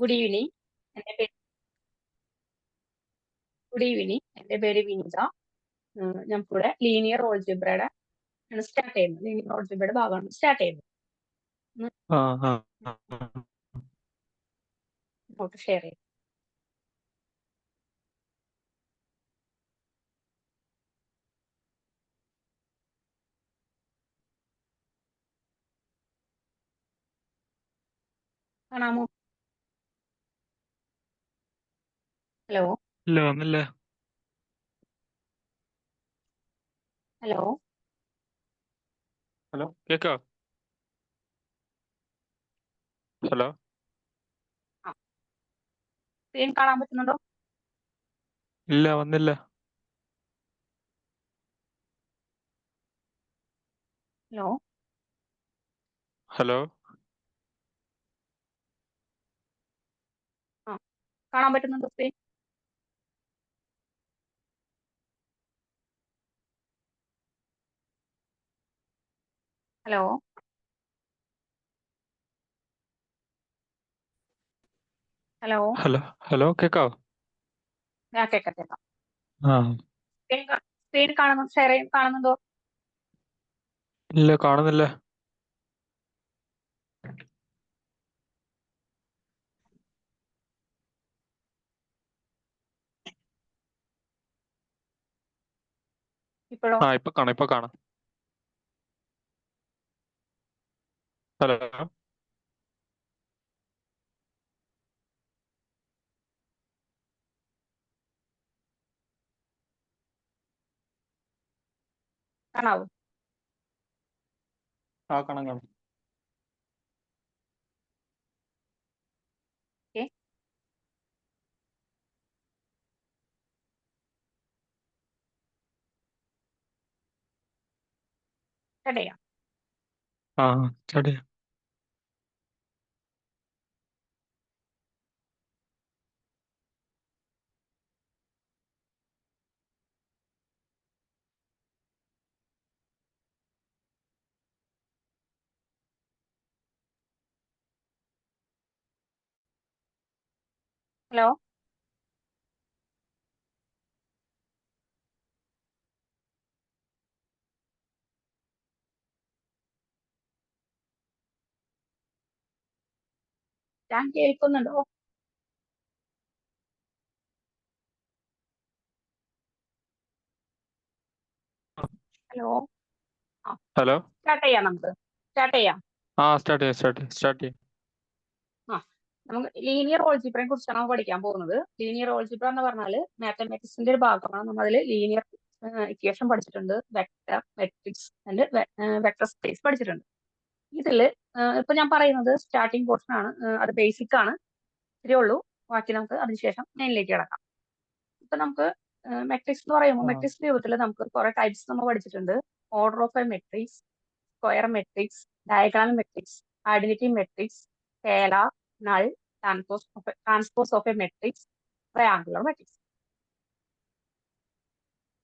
Good evening. എൻ്റെ പേര് good evening. എൻ്റെ പേര് വിനിത. നമുക്കിവിടെ ലീനിയർ ഓൾജിബ്രയുടെ ആണ് സ്റ്റാർട്ട് ചെയ്യുന്നത്. ലീനിയർ ഓൾജിബ്രയുടെ ഭാഗമാണ് സ്റ്റാർട്ട് ചെയ്യുന്നത്. ആ ആ ആ. നോട്ട് ഷെയർ ചെയ്യും. കാണാമോ? ഹലോ ഇല്ല വന്നില്ല. ഹലോ. ഹലോ കേക്കോ? ഹലോ ആ, സ്ക്രീൻ കാണാൻ പറ്റുന്നുണ്ടോ? ഇല്ല വന്നില്ല. ഹലോ. ഹലോ ആ, കാണാൻ പറ്റുന്നുണ്ടോ screen? Hello. Hello. Hello hello കേക്കാവോ? ഞാൻ കേൾക്കാം കേൾക്കാം. ആ സ്ക്രീൻ കാണുന്നു, ഷെയർ ചെയ്യും കാണുന്നുണ്ടോ? ഇല്ല കാണുന്നില്ല. ഇപ്പോഴോ? ഇപ്പൊ കാണാം. ഹലോ കാണാവോ? കാണാം. ഓക്കെ, സ്റ്റാർട്ട് ചെയ്യാം. ആ സ്റ്റാർട്ട് ചെയ്യാം. ഹലോ. ഞാൻ കേൾക്കുന്നുണ്ടോ? ഹലോ. ആ, ഹലോ സ്റ്റാർട്ട് ചെയ്യാം. നമുക്ക് സ്റ്റാർട്ട് ചെയ്യാം. സ്റ്റാർട്ട് ചെയ്യാം. ആ, നമുക്ക് ലീനിയർ ഓൾജിബ്രയെ കുറിച്ചാണ് നമ്മൾ പഠിക്കാൻ പോകുന്നത്. ലീനിയർ ഓൾജിബ്ര എന്ന് പറഞ്ഞാൽ മാത്തമാറ്റിക്സിന്റെ ഒരു ഭാഗമാണ്. നമ്മൾ അതിൽ ലീനിയർ ഇക്വേഷൻ പഠിച്ചിട്ടുണ്ട്, vector, matrix and vector space പഠിച്ചിട്ടുണ്ട്. ഇതില് ഇപ്പൊ ഞാൻ പറയുന്നത് സ്റ്റാർട്ടിംഗ് പോർഷൻ ആണ്. അത് ബേസിക് ആണ്, ഇത്രയേ ഉള്ളൂ. ബാക്കി നമുക്ക് അതിനുശേഷം മെയിനിലേക്ക് കിടക്കാം. ഇപ്പൊ നമുക്ക് മെട്രിക്സ് എന്ന് പറയുമ്പോൾ ആ മെട്രിക്സ് രൂപത്തിൽ നമുക്ക് കുറെ ടൈപ്സ് നമ്മൾ പഠിച്ചിട്ടുണ്ട്. Order of A matrix, square matrix, diagonal matrix, identity matrix, scalar, null, transpose of A matrix, triangular matrix.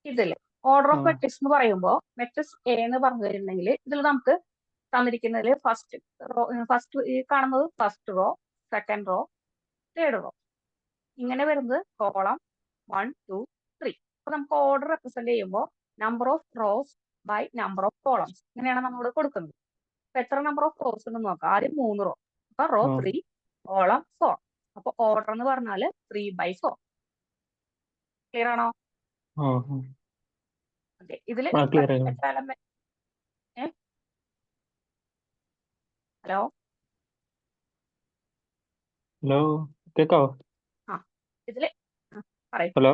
ഇതില് ഓർഡർ ആ ഓഫ് മെട്രിക്സ് എന്ന് പറയുമ്പോൾ മെട്രിക്സ് എ എന്ന് പറഞ്ഞു കഴിഞ്ഞിട്ടുണ്ടെങ്കിൽ ഇതിൽ നമുക്ക് തന്നിരിക്കുന്നതിൽ ഫസ്റ്റ് ഈ കാണുന്നത് first row, second row, third row, ഇങ്ങനെ വരുന്നത് കോളം 1, 2, 3. അപ്പൊ നമുക്ക് ഓർഡർ റെപ്രസെന്റ് ചെയ്യുമ്പോൾ number of rows by number of columns ഇങ്ങനെയാണ് നമ്മൾ കൊടുക്കുന്നത്. അപ്പൊ എത്ര നമ്പർ ഓഫ് റോസ് ഉണ്ടെന്ന് നോക്കാം. ആദ്യം 3 റോ, അപ്പൊ റോ ആ 3, കോളം 4. അപ്പൊ ഓർഡർ എന്ന് പറഞ്ഞാൽ 3/4. ക്ലിയർ ആണോ? ആ അതെ. ഇതിൽ ക്ലിയർ ആയി. എത്ര എലമെന്റ്? ഹലോ. ഹലോ കേക്കാവോ? ആ, ഇതില് പറയൂ. Hello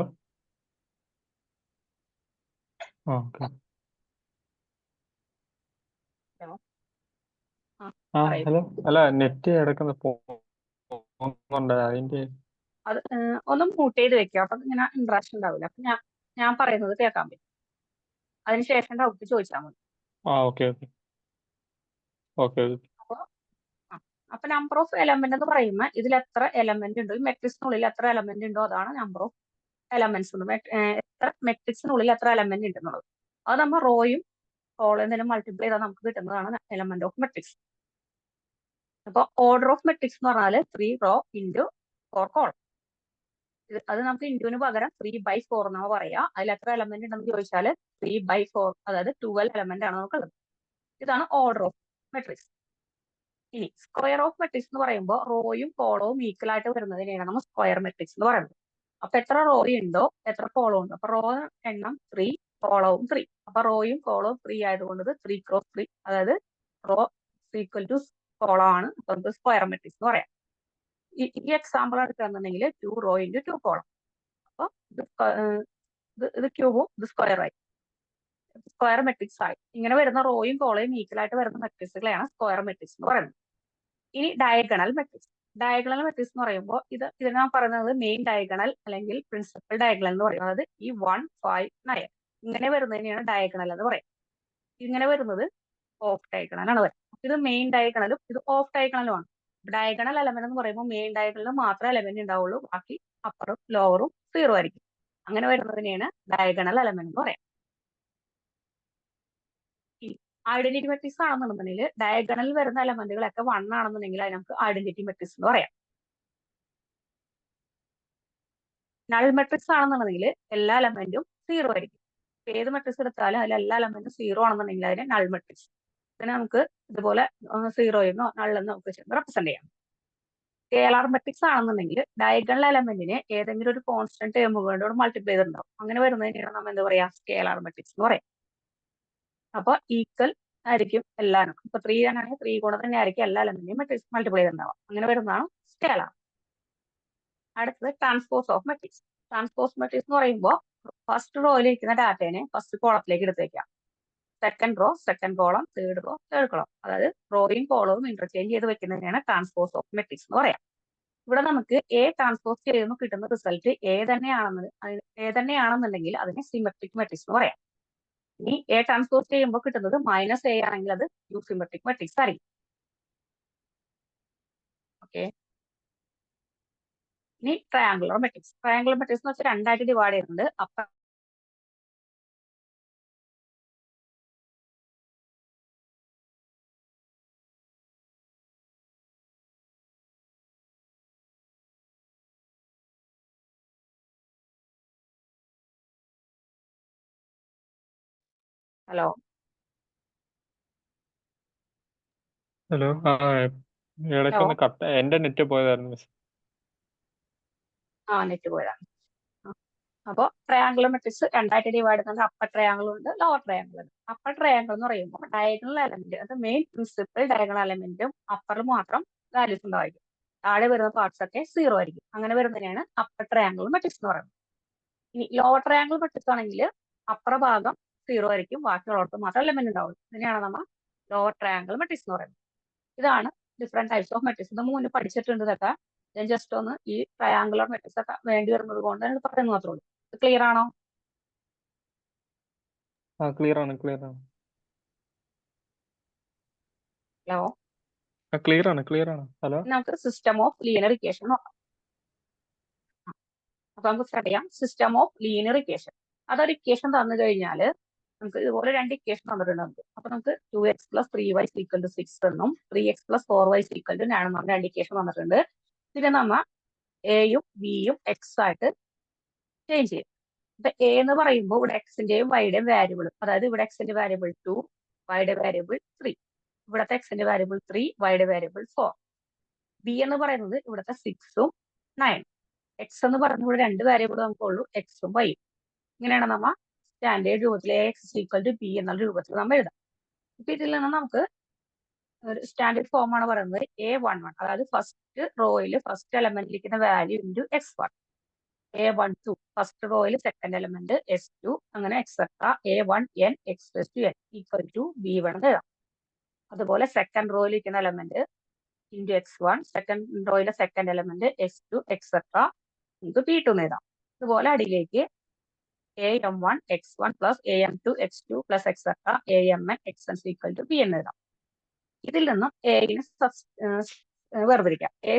okay. ഹലോ. ആ, പറയൂ. ഹലോ അല്ല നെറ്റ് ഇടയ്ക്കൊന്ന് പോകുന്നുണ്ട് അതിന്റെ. അത് ഒന്ന് മ്യൂട്ട് ചെയ്ത് വെക്കുക. അപ്പൊ ഇങ്ങനെ ഇൻട്രാക്ഷൻ ഉണ്ടാവില്ല. അപ്പൊ ഞാൻ പറയുന്നത് കേൾക്കാൻ പറ്റും. അതിനുശേഷം ഡൗട്ട് ചോദിച്ചാൽ മതി. Okay okay okay. അപ്പൊ ആ, അപ്പൊ നമ്പർ ഓഫ് എലമെന്റ് എന്ന് പറയുമ്പോൾ ഇതിൽ എത്ര എലമെന്റ് ഉണ്ടോ, ഈ മെട്രിക്സിനുള്ളിൽ എത്ര എലമെന്റ് ഉണ്ടോ അതാണ് നമ്പർ ഓഫ് എലമെന്റ്സ്. എത്ര മെട്രിക്സിനുള്ളിൽ എത്ര എലമെന്റ് ഉണ്ടെന്നുള്ളത് അത് നമ്മൾ റോയും കോളം എന്തെങ്കിലും മൾട്ടിപ്ലൈ ചെയ്താൽ നമുക്ക് കിട്ടുന്നതാണ് എലമെന്റ് ഓഫ് മെട്രിക്സ്. അപ്പൊ ഓർഡർ ഓഫ് മെട്രിക്സ് എന്ന് പറഞ്ഞാൽ 3 റോ ഇൻറ്റു 4 കോളം. അത് നമുക്ക് ഇൻറ്റുവിന് പകരം 3/4 എന്നാണ് പറയാ. അതിൽ എത്ര എലമെന്റ് ഉണ്ടെന്ന് ചോദിച്ചാൽ 3/4, അതായത് 12 എലമെന്റ് ആണ് നമുക്കുള്ളത്. ഇതാണ് ഓർഡർ ഓഫ് മെട്രിക്സ്. ഇനി സ്ക്വയർ ഓഫ് മെട്രിക്സ് എന്ന് പറയുമ്പോൾ റോയും കോളവും ഈക്വൽ ആയിട്ട് വരുന്നതിനെയാണ് നമ്മൾ സ്ക്വയർ മെട്രിക്സ് എന്ന് പറയുന്നത്. അപ്പൊ എത്ര റോ ഉണ്ടോ എത്ര കോളം ഉണ്ടോ, അപ്പൊ റോ എണ്ണം 3, കോളവും 3. അപ്പൊ റോയും കോളവും 3 ആയതുകൊണ്ട് 3 × 3, അതായത് റോ ഈക്വൽ ടു കോളം ആണ്. അപ്പൊ നമുക്ക് സ്ക്വയർ മെട്രിക്സ് എന്ന് പറയാം. ഈ എക്സാമ്പിൾ എടുക്കുകയാണെന്നുണ്ടെങ്കിൽ 2 റോ ഇൻറ്റു 2 കോളം. അപ്പൊ ഇത് ക്യൂബും ഇത് സ്ക്വയർ ആയി, സ്ക്വയർ മെട്രിക്സ് ആയി. ഇങ്ങനെ വരുന്ന റോയും കോളയും ഈക്വൽ ആയിട്ട് വരുന്ന മെട്രിക്സുകളെയാണ് സ്ക്വയർ മെട്രിക്സ് എന്ന് പറയുന്നത്. ഇനി ഡയഗണൽ മെട്രിക്സ്. ഡയഗണൽ മെട്രിക്സ് എന്ന് പറയുമ്പോൾ ഇതിനെ നാം പറയുന്നത് മെയിൻ ഡയഗണൽ അല്ലെങ്കിൽ പ്രിൻസിപ്പൽ ഡയഗണൽ എന്ന് പറയുന്നത്. അതായത് ഈ 1, 5, 9 ഇങ്ങനെ വരുന്നതിനെയാണ് ഡയഗണൽ എന്ന് പറയുന്നത്. ഇങ്ങനെ വരുന്നത് ഓഫ് ഡയഗണൽ ആണ് വരുന്നത്. ഇത് മെയിൻ ഡയഗണലും ഇത് ഓഫ് ഡയഗണലും ആണ്. ഡയഗണൽ എലമെന്റ് എന്ന് പറയുമ്പോൾ മെയിൻ ഡയഗണലിൽ മാത്രമേ എലമെന്റ് ഉണ്ടാവുള്ളൂ, ബാക്കി അപ്പറും ലോവറും 0 ആയിരിക്കും. അങ്ങനെ വരുന്നതിനെയാണ് ഡയഗണൽ എലമെന്റ് എന്ന് പറയാം. ഐഡന്റിറ്റി മെട്രിക്സ് ആണെന്നുണ്ടെങ്കിൽ ഡയഗണലിൽ വരുന്ന എലമെന്റുകളൊക്കെ 1 ആണെന്നുണ്ടെങ്കിൽ അത് നമുക്ക് ഐഡന്റിറ്റി മെട്രിക്സ് എന്ന് പറയാം. നൾ മെട്രിക്സ് ആണെന്നുണ്ടെങ്കിൽ എല്ലാ എലമെന്റും 0 ആയിരിക്കും. ഏത് മെട്രിക്സ് എടുത്താലും അതിൽ എല്ലാ എലമെന്റും 0 ആണെന്നുണ്ടെങ്കിൽ അതിന് നൾ മെട്രിക്സ്. ഇതിനെ നമുക്ക് ഇതുപോലെ 0 എന്നോ നള്ളെന്നോ ഒക്കെ റെപ്രസെന്റ് ചെയ്യാം. സ്കേലാർ മെട്രിക്സ് ആണെന്നുണ്ടെങ്കിൽ ഡയഗണൽ എലമെന്റിനെ ഏതെങ്കിലും ഒരു കോൺസ്റ്റന്റ് ടേമുകളോട് മൾട്ടിപ്ലൈ ചെയ്തിട്ടുണ്ടാവും. അങ്ങനെ വരുന്നതിനാണ് നമ്മൾ എന്താ പറയാ, സ്കേലാർ മെട്രിക്സ് എന്ന് പറയാം. അപ്പൊ ഈക്വൽ ആയിരിക്കും എല്ലാവരും. ഇപ്പൊ 3 ആണെങ്കിൽ 3 കൂടെ തന്നെ ആയിരിക്കും എല്ലാ എലമെന്റിനെയും മെട്രിക്സ് മൾട്ടിപ്ലൈ ചെയ്തിട്ടുണ്ടാവും. അങ്ങനെ വരുന്നതാണ് സ്കേലാർ. അടുത്തത് transpose of matrix. Transpose matrix എന്ന് പറയുമ്പോൾ ഫസ്റ്റ് റോയിൽ ഇരിക്കുന്ന ഡാറ്റേനെ ഫസ്റ്റ് കോളത്തിലേക്ക് എടുത്ത് വെക്കാം. Second row second column, third row third column, അതായത് റോയും കോളവും ഇന്റർചേഞ്ച് ചെയ്ത് വെക്കുന്നതിനാണ് ട്രാൻസ്പോസ് ഓഫ് മെട്രിക്സ് എന്ന് പറയാം. ഇവിടെ നമുക്ക് എ ട്രാൻസ്പോസ് ചെയ്യുമ്പോൾ കിട്ടുന്ന റിസൾട്ട് ഏ തന്നെയാണെന്നുണ്ടെങ്കിൽ അതിനെ സിമെട്രിക് മെട്രിക്സ് എന്ന് പറയാം. ഇനി എ ട്രാൻസ്പോസ് ചെയ്യുമ്പോൾ കിട്ടുന്നത് -a ആണെങ്കിൽ അത് സിമെട്രിക് മെട്രിക്സ് ആയിരിക്കും. ഓക്കെ. ഇനി ട്രയാങ്കുലർ മെട്രിക്സ്. ട്രയാങ്കുലർ മെട്രിക്സ് എന്ന് വെച്ചാൽ രണ്ടായിട്ട് ഡിവൈഡ് ചെയ്യുന്നുണ്ട്. അപ്പൊ ഹലോ ഹലോ. ഇടയ്ക്കൊന്ന് കട്ട്, എന്റെ നെറ്റ് പോയതായിരുന്നു മിസ്. നെറ്റ് പോയതാണ്. അപ്പോൾ ട്രയാങ്കുലർ മെട്രിക്സ് രണ്ടായിട്ട് ഡിവൈഡ് ചെയ്യുന്നത് അപ്പർ ട്രയാങ്കിൾ ഉണ്ട്, ലോവർ ട്രയാങ്കിൾ ഉണ്ട്. അപ്പർ ട്രയാങ്കിൾ എന്ന് പറയുമ്പോൾ ഡയഗണൽ എലമെന്റ്, അത് മെയിൻ പ്രിൻസിപ്പൽ ഡയഗണൽ എലമെന്റും അപ്പറിൽ മാത്രം വാല്യൂസ് ഉണ്ടായിരിക്കും. താഴെ വരുന്ന പാർട്സ് ഒക്കെ 0 ആയിരിക്കും. അങ്ങനെ വരുന്നതിനാണ് അപ്പർ ട്രയാങ്കിൾ മെട്രിക്സ് എന്ന് പറയുന്നത്. ഇനി ലോവർ ട്രയാങ്കിൾ മെട്രിക്സ് ആണെങ്കിൽ അപ്പർ ഭാഗം 0 ആയിരിക്കും, ബാക്കിയുള്ളവർക്ക് മാത്രം എലമെന്റ് ഉണ്ടാവുള്ളൂ. ഇതിനെയാണ് നമ്മൾ ലോവർ ട്രയാങ്കിൾ മെട്രിക്സ് എന്ന് പറയുന്നത്. ഇതാണ് ഡിഫറെന്റ് ടൈപ്സ് ഓഫ് മെട്രിക്സ്. ഇത് മുന്നേ പഠിച്ചിട്ടുണ്ട് ഇതൊക്കെ. ഞാൻ ജസ്റ്റ് ഒന്ന് ഈ ട്രയാങ്കുലർ മെട്രിക്സ് ഒക്കെ വേണ്ടി വരുന്നത് കൊണ്ട് പറയുന്നത് മാത്രമേ ഉള്ളൂ. ക്ലിയർ ആണോ? ക്ലിയർ ആണ്, ക്ലിയർ ആണ്. ഹലോ. ക്ലിയർ ആണ്, ക്ലിയർ ആണ്. ഹലോ. നമുക്ക് സിസ്റ്റം ഓഫ് ലീനിയർ ഇക്വേഷൻ നോക്കാം. അപ്പൊ നമുക്ക് സ്റ്റാർട്ട് ചെയ്യാം. System of linear equation. അതൊരു ഇക്വേഷൻ തന്നു കഴിഞ്ഞാൽ നമുക്ക് ഇതുപോലെ രണ്ട് ഇക്വേഷൻ തന്നിട്ടുണ്ട് നമുക്ക്. അപ്പൊ നമുക്ക് 2x + 3y = 6 എന്നും 3x + 4y = 9 എന്നും രണ്ട് ഇക്വേഷൻ തന്നിട്ടുണ്ട്. ഇതിനെ നമ്മൾ എയും ബിയും എക്സ് ആയിട്ട് ചേഞ്ച് ചെയ്യും. ഇപ്പൊ എ എന്ന് പറയുമ്പോൾ ഇവിടെ എക്സിന്റെയും വൈയുടെയും വാരിയബിൾ, അതായത് ഇവിടെ എക്സിന്റെ വാരിയബിൾ 2, വൈയുടെ വാരിയബിൾ 3, ഇവിടത്തെ എക്സിന്റെ വാരിയബിൾ 3, വൈയുടെ വാരിയബിൾ 4. ബി എന്ന് പറയുന്നത് ഇവിടുത്തെ 6ഉം 9. എക്സ് എന്ന് പറയുന്നത് ഇവിടെ രണ്ട് വാരിയബിൾ നമുക്കുള്ളൂ, എക്സും വൈയും. ഇങ്ങനെയാണ് നമ്മൾ സ്റ്റാൻഡേർഡ് രൂപത്തിൽ x = b എന്നുള്ള രൂപത്തിൽ നമ്മൾ എഴുതാം. ഇപ്പൊ ഇതിൽ നിന്ന് നമുക്ക് ഒരു സ്റ്റാൻഡേർഡ് ഫോം ആണ് പറയുന്നത് A11, അതായത് ഫസ്റ്റ് റോയിൽ ഫസ്റ്റ് എലമെന്റ് ഇരിക്കുന്ന value into x1. A12 first റോയിൽ സെക്കൻഡ് എലമെന്റ് s2, അങ്ങനെ എക്സെട്ര A1n x⁻n = b1 എന്ന് എഴുതാം. അതുപോലെ സെക്കൻഡ് റോയിൽ ഇരിക്കുന്ന എലമെന്റ് ഇൻറ്റു x1, സെക്കൻഡ് റോയിലെ സെക്കൻഡ് എലമെന്റ് s2, എക്സെട്ര നമുക്ക് b2 എന്ന് എഴുതാം. അതുപോലെ അടിയിലേക്ക് am1 x1 + am2 x2 + etcetera amn xn = b എന്ന് എഴുതാം. ഇതിൽ നിന്നും എനെ വേർതിരിക്കാം. a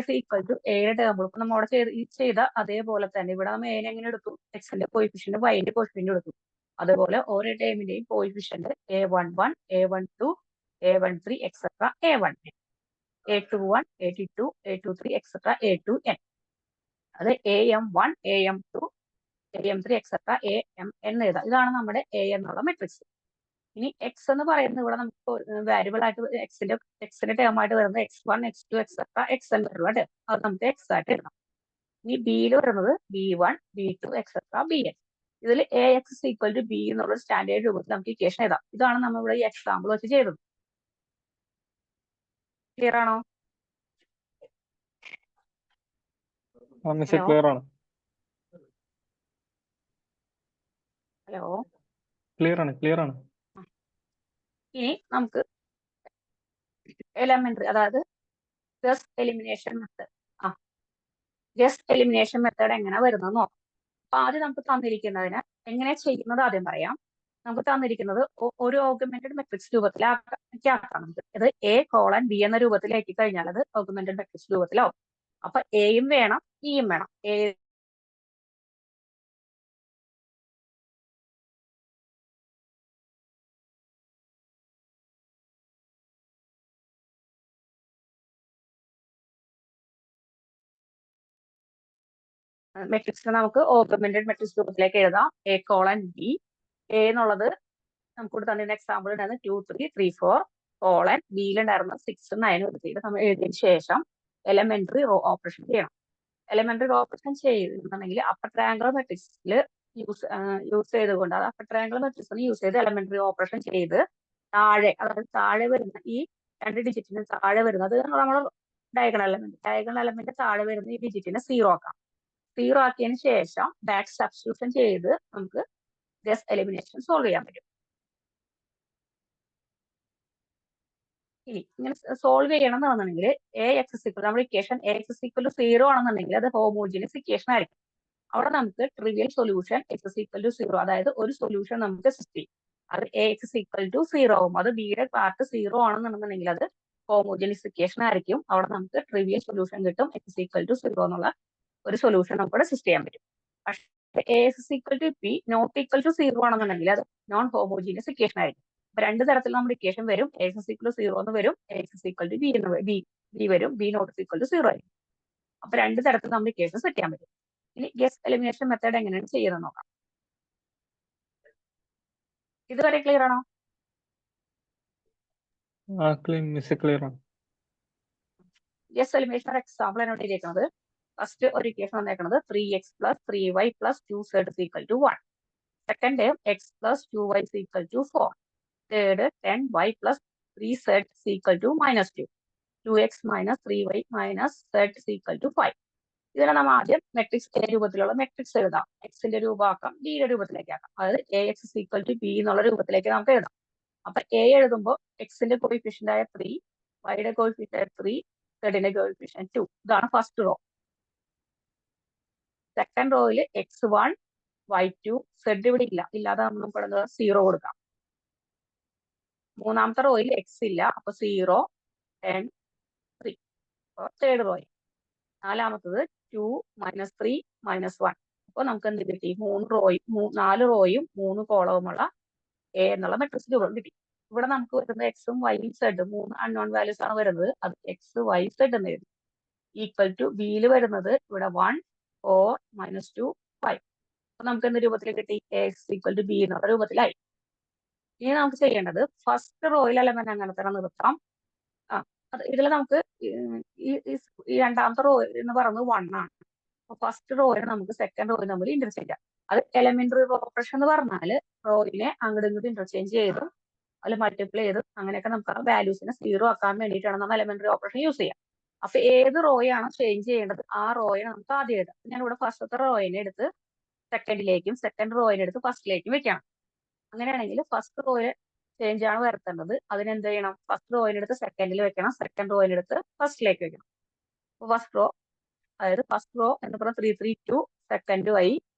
എയുടെ ടേം ഇപ്പൊ നമ്മൾ അവിടെ ചെയ്ത അതേപോലെ തന്നെ ഇവിടെ നമ്മൾ എനെ എങ്ങനെ എടുത്തു, എക്സിന്റെ കോയിഫിഷ്യന്റ് വൈന്റെ കോയിഫിഷ്യന്റ് എടുത്തു. അതുപോലെ ഓരോ ടേമിന്റെയും coefficient A11, A12, A13 etcetera A1n. A21, A22, A23, etc. A to n. അത് AM1, AM2, AM3, etc. AM എന്ന് എഴുതാം. ഇതാണ് നമ്മുടെ A എന്നുള്ള മെട്രിക്സ്. ഇനി എക്സ് എന്ന് പറയുന്നത് ഇവിടെ നമുക്ക് വാരിയബിൾ ആയിട്ട് എക്സിന്റെ ടേം ആയിട്ട് വരുന്നത് x1, x2, etc. xn വരുള്ള term. അത് നമുക്ക് എക്സ് ആയിട്ട് എഴുതാം. ഇനി ബിയിൽ വരുന്നത് B1, B2, etc. Bn. ഇതിൽ AX ഈക്വൽ ടു B എന്നുള്ള സ്റ്റാൻഡേർഡ് രൂപത്തിൽ നമുക്ക് ഇക്വേഷൻ എഴുതാം. ഇതാണ് നമ്മൾ ഇവിടെ ഈ എക്സാമ്പിൾ വെച്ച് ചെയ്തത്. ക്ലിയർ ആണോ? മിസ് ക്ലിയർ ആണ്. ഹലോ, ക്ലിയർ ആണ്. ഇനി നമുക്ക് എലമെന്ററി, അതായത് ഗസ് എലിമിനേഷൻ മെത്തേഡ് എങ്ങനെ വരുന്നത് നോക്കാം. അപ്പൊ ആദ്യം നമുക്ക് തന്നിരിക്കുന്നതിന് എങ്ങനെ ചെയ്യുന്നത് ആദ്യം പറയാം. നമുക്ക് തന്നിരിക്കുന്നത് ഒരു ഓഗ്മെന്റഡ് മെട്രിക്സ് രൂപത്തിലാക്കാം നമുക്ക്. ഇത് A:B എന്ന രൂപത്തിലാക്കി കഴിഞ്ഞാൽ അത് ഓഗ്മെന്റഡ് മെട്രിക്സ് രൂപത്തിലാവും. അപ്പൊ എയും വേണം ഇയും വേണം. മെട്രിക്സിനെ നമുക്ക് ഓഗ്മെന്റഡ് മെട്രിക്സ് രൂപത്തിലേക്ക് എഴുതാം. A:B. A എന്നുള്ളത് നമുക്ക് തന്നിരുന്ന എക്സാമ്പിൾ ഉണ്ടായിരുന്നു 2, 3, 3, 4 ബിയിലുണ്ടായിരുന്ന 6, 9 എടുത്തിട്ട് നമ്മൾ എഴുതിയതിനു ശേഷം എലമെന്ററി റോ ഓപ്പറേഷൻ ചെയ്യണം. എലമെന്ററി റോ ഓപ്പറേഷൻ ചെയ്യുന്നുണ്ടെങ്കിൽ അപ്പർ ട്രയാങ്കുലർ മെട്രിക്സിൽ യൂസ് ചെയ്തുകൊണ്ട് അത് അപ്പർ ട്രയാങ്കുലർ മെട്രിക്സിന് യൂസ് ചെയ്ത് എലമെന്ററി ഓപ്പറേഷൻ ചെയ്ത് അതായത് താഴെ വരുന്ന ഈ 2 ഡിജിറ്റിന് താഴെ വരുന്നത് നമ്മൾ ഡയഗണൽ എലമെന്റ് താഴെ വരുന്ന ഈ ഡിജിറ്റിനെ 0 ആക്കാം. 0 ആക്കിയതിന് ശേഷം ബാക്ക് സബ്സ്റ്റിറ്റ്യൂഷൻ ചെയ്ത് നമുക്ക് ഗസ് എലിമിനേഷൻ സോൾവ് ചെയ്യാൻ പറ്റും. ഇനി ഇങ്ങനെ സോൾവ് ചെയ്യണം എന്നുണ്ടെങ്കിൽ നമ്മുടെ ഇക്വേഷൻ AX=0 ആണെന്നുണ്ടെങ്കിൽ അത് ഹോമോജിനിയസ് ഇക്വേഷൻ ആയിരിക്കും. അവിടെ നമുക്ക് ട്രിവിയൽ സൊല്യൂഷൻ X=0, അതായത് ഒരു സൊല്യൂഷൻ നമുക്ക് സിസ്റ്റം അത് AX=0 ആവും. അത് ബിയുടെ പാർട്ട് 0 ആണെന്നുണ്ടെങ്കിൽ അത് ഹോമോജിനിയസ് ഇക്വേഷൻ ആയിരിക്കും. അവിടെ നമുക്ക് ട്രിവിയൽ സൊല്യൂഷൻ കിട്ടും. X=0 എന്നുള്ള ഒരു സൊല്യൂഷൻ നമുക്ക് സിസ്റ്റം ചെയ്യാൻ പറ്റും. പക്ഷേ AX=B ≠0 ആണെന്നുണ്ടെങ്കിൽ അത് നോൺ ഹോമോജീനിയസ് ഇക്വേഷൻ ആയിരിക്കും. അപ്പൊ രണ്ട് തരത്തിൽ നമ്മുടെ ഇക്വേഷൻ വരും. AX=0 എന്ന് വരും, AX=B എന്ന് വരും, B≠0 ആയിരിക്കും. അപ്പൊ രണ്ട് തരത്തിൽ നമ്മുടെ ഇക്വേഷൻ സെറ്റ് ചെയ്യാൻ പറ്റും. ഇനി ഗസ് എലിമിനേഷൻ മെത്തേഡ് എങ്ങനെയാണ് ചെയ്യുന്നത് നോക്കാം. ഇതുവരെ ക്ലിയർ ആണോ? ക്ലിയർ ആണ്. ഗസ് എലിമിനേഷൻ എക്സാമ്പിൾ ആണ് ഇരിക്കുന്നത്. ഫസ്റ്റ് ഒരു ഇക്വേഷൻ വന്നേക്കുന്നത് 3x + 3y + 2z = 1. Second term x + 2y = 4. Third 10y + 3z = -2. 2x - 3y - z = 5. ഇതിനെ നമ്മൾ ആദ്യം മെട്രിക്സ് എ രൂപത്തിലുള്ള മെട്രിക്സ് എഴുതാം. എക്സിന്റെ രൂപമാക്കാം, ബിയുടെ രൂപത്തിലേക്ക് ആക്കാം. അതായത് AX=B എന്നുള്ള രൂപത്തിലേക്ക് നമുക്ക് എഴുതാം. അപ്പൊ എ എഴുതുമ്പോൾ എക്സിന്റെ കോയിഫിഷ്യന്റ് ആയ 3, വൈയുടെ കോയിഫിഷ്യന്റ് ആയ 3, സെഡിന്റെ കോയിഫിഷ്യന്റ് 2. ഇതാണ് ഫസ്റ്റ് റോ. സെക്കൻഡ് റോയിൽ x1, y2, z ഇവിടെ ഇല്ലാതെ നമുക്ക് ഇവിടെ 0 കൊടുക്കാം. മൂന്നാമത്തെ റോയിൽ എക്സ് ഇല്ല, അപ്പൊ 0, 10, 3. തേർഡ് റോയിൽ നാലാമത്തത് 2, -3, -1. അപ്പൊ നമുക്ക് എന്ത് കിട്ടി? 4 റോയും 3 കോളവുമുള്ള എ എന്നുള്ള മെട്രിക്സ് രൂപം കിട്ടി. ഇവിടെ നമുക്ക് വരുന്നത് എക്സും വൈയും സെഡും 3 അൺനോൺ വാല്യൂസ് ആണ് വരുന്നത്. അത് എക്സ്, വൈ, സെഡ് എന്ന് എഴുതി. ഈക്വൽ ടു ബിയിൽ വരുന്നത് ഇവിടെ 1, 4, -2, 5. അപ്പൊ നമുക്ക് എന്ത് രൂപത്തിൽ കിട്ടി? AX=B എന്നുള്ള രൂപത്തിലായി. ഇനി നമുക്ക് ചെയ്യേണ്ടത് ഫസ്റ്റ് റോയിൽ എലമെന്റ് അങ്ങനെ തന്നെ നിർത്താം. ഇതിൽ നമുക്ക് ഈ രണ്ടാമത്തെ റോ എന്ന് പറയുന്നത് 1 ആണ്. അപ്പൊ ഫസ്റ്റ് റോയിനെ നമുക്ക് സെക്കൻഡ് റോയിൽ നമ്മൾ ഇന്റർചേഞ്ച് ചെയ്യാം. അത് എലമെന്ററി ഓപ്പറേഷൻ എന്ന് പറഞ്ഞാൽ റോയിനെ അങ്ങോട്ടും ഇങ്ങോട്ടും ഇന്റർചേഞ്ച് ചെയ്തും അതിൽ മൾട്ടിപ്ലൈ ചെയ്തും അങ്ങനെയൊക്കെ നമുക്ക് ആ വാല്യൂസിനെ 0 ആക്കാൻ വേണ്ടിയിട്ടാണ് നമ്മൾ എലമെന്ററി ഓപ്പറേഷൻ യൂസ് ചെയ്യുക. അപ്പൊ ഏത് റോയാണ് ചേഞ്ച് ചെയ്യേണ്ടത് ആ റോയെ നമുക്ക് ആദ്യം എഴുതാം. ഞാൻ ഇവിടെ ഫസ്റ്റത്തെ റോയിനെ എടുത്ത് സെക്കൻഡിലേക്കും സെക്കൻഡ് റോയിനെ എടുത്ത് ഫസ്റ്റിലേക്കും വെക്കണം. അങ്ങനെയാണെങ്കിൽ ഫസ്റ്റ് റോയിൽ ചേഞ്ച് ആണ് വരുത്തേണ്ടത്. അതിനെന്ത് ചെയ്യണം? ഫസ്റ്റ് റോയിനെടുത്ത് സെക്കൻഡിൽ വെക്കണം, സെക്കൻഡ് റോയിനെടുത്ത് ഫസ്റ്റിലേക്ക് വെക്കണം. അപ്പൊ ഫസ്റ്റ് റോ, അതായത് ഫസ്റ്റ് റോ എന്ന് പറഞ്ഞാൽ 3, 3, 2, സെക്കൻഡ് y,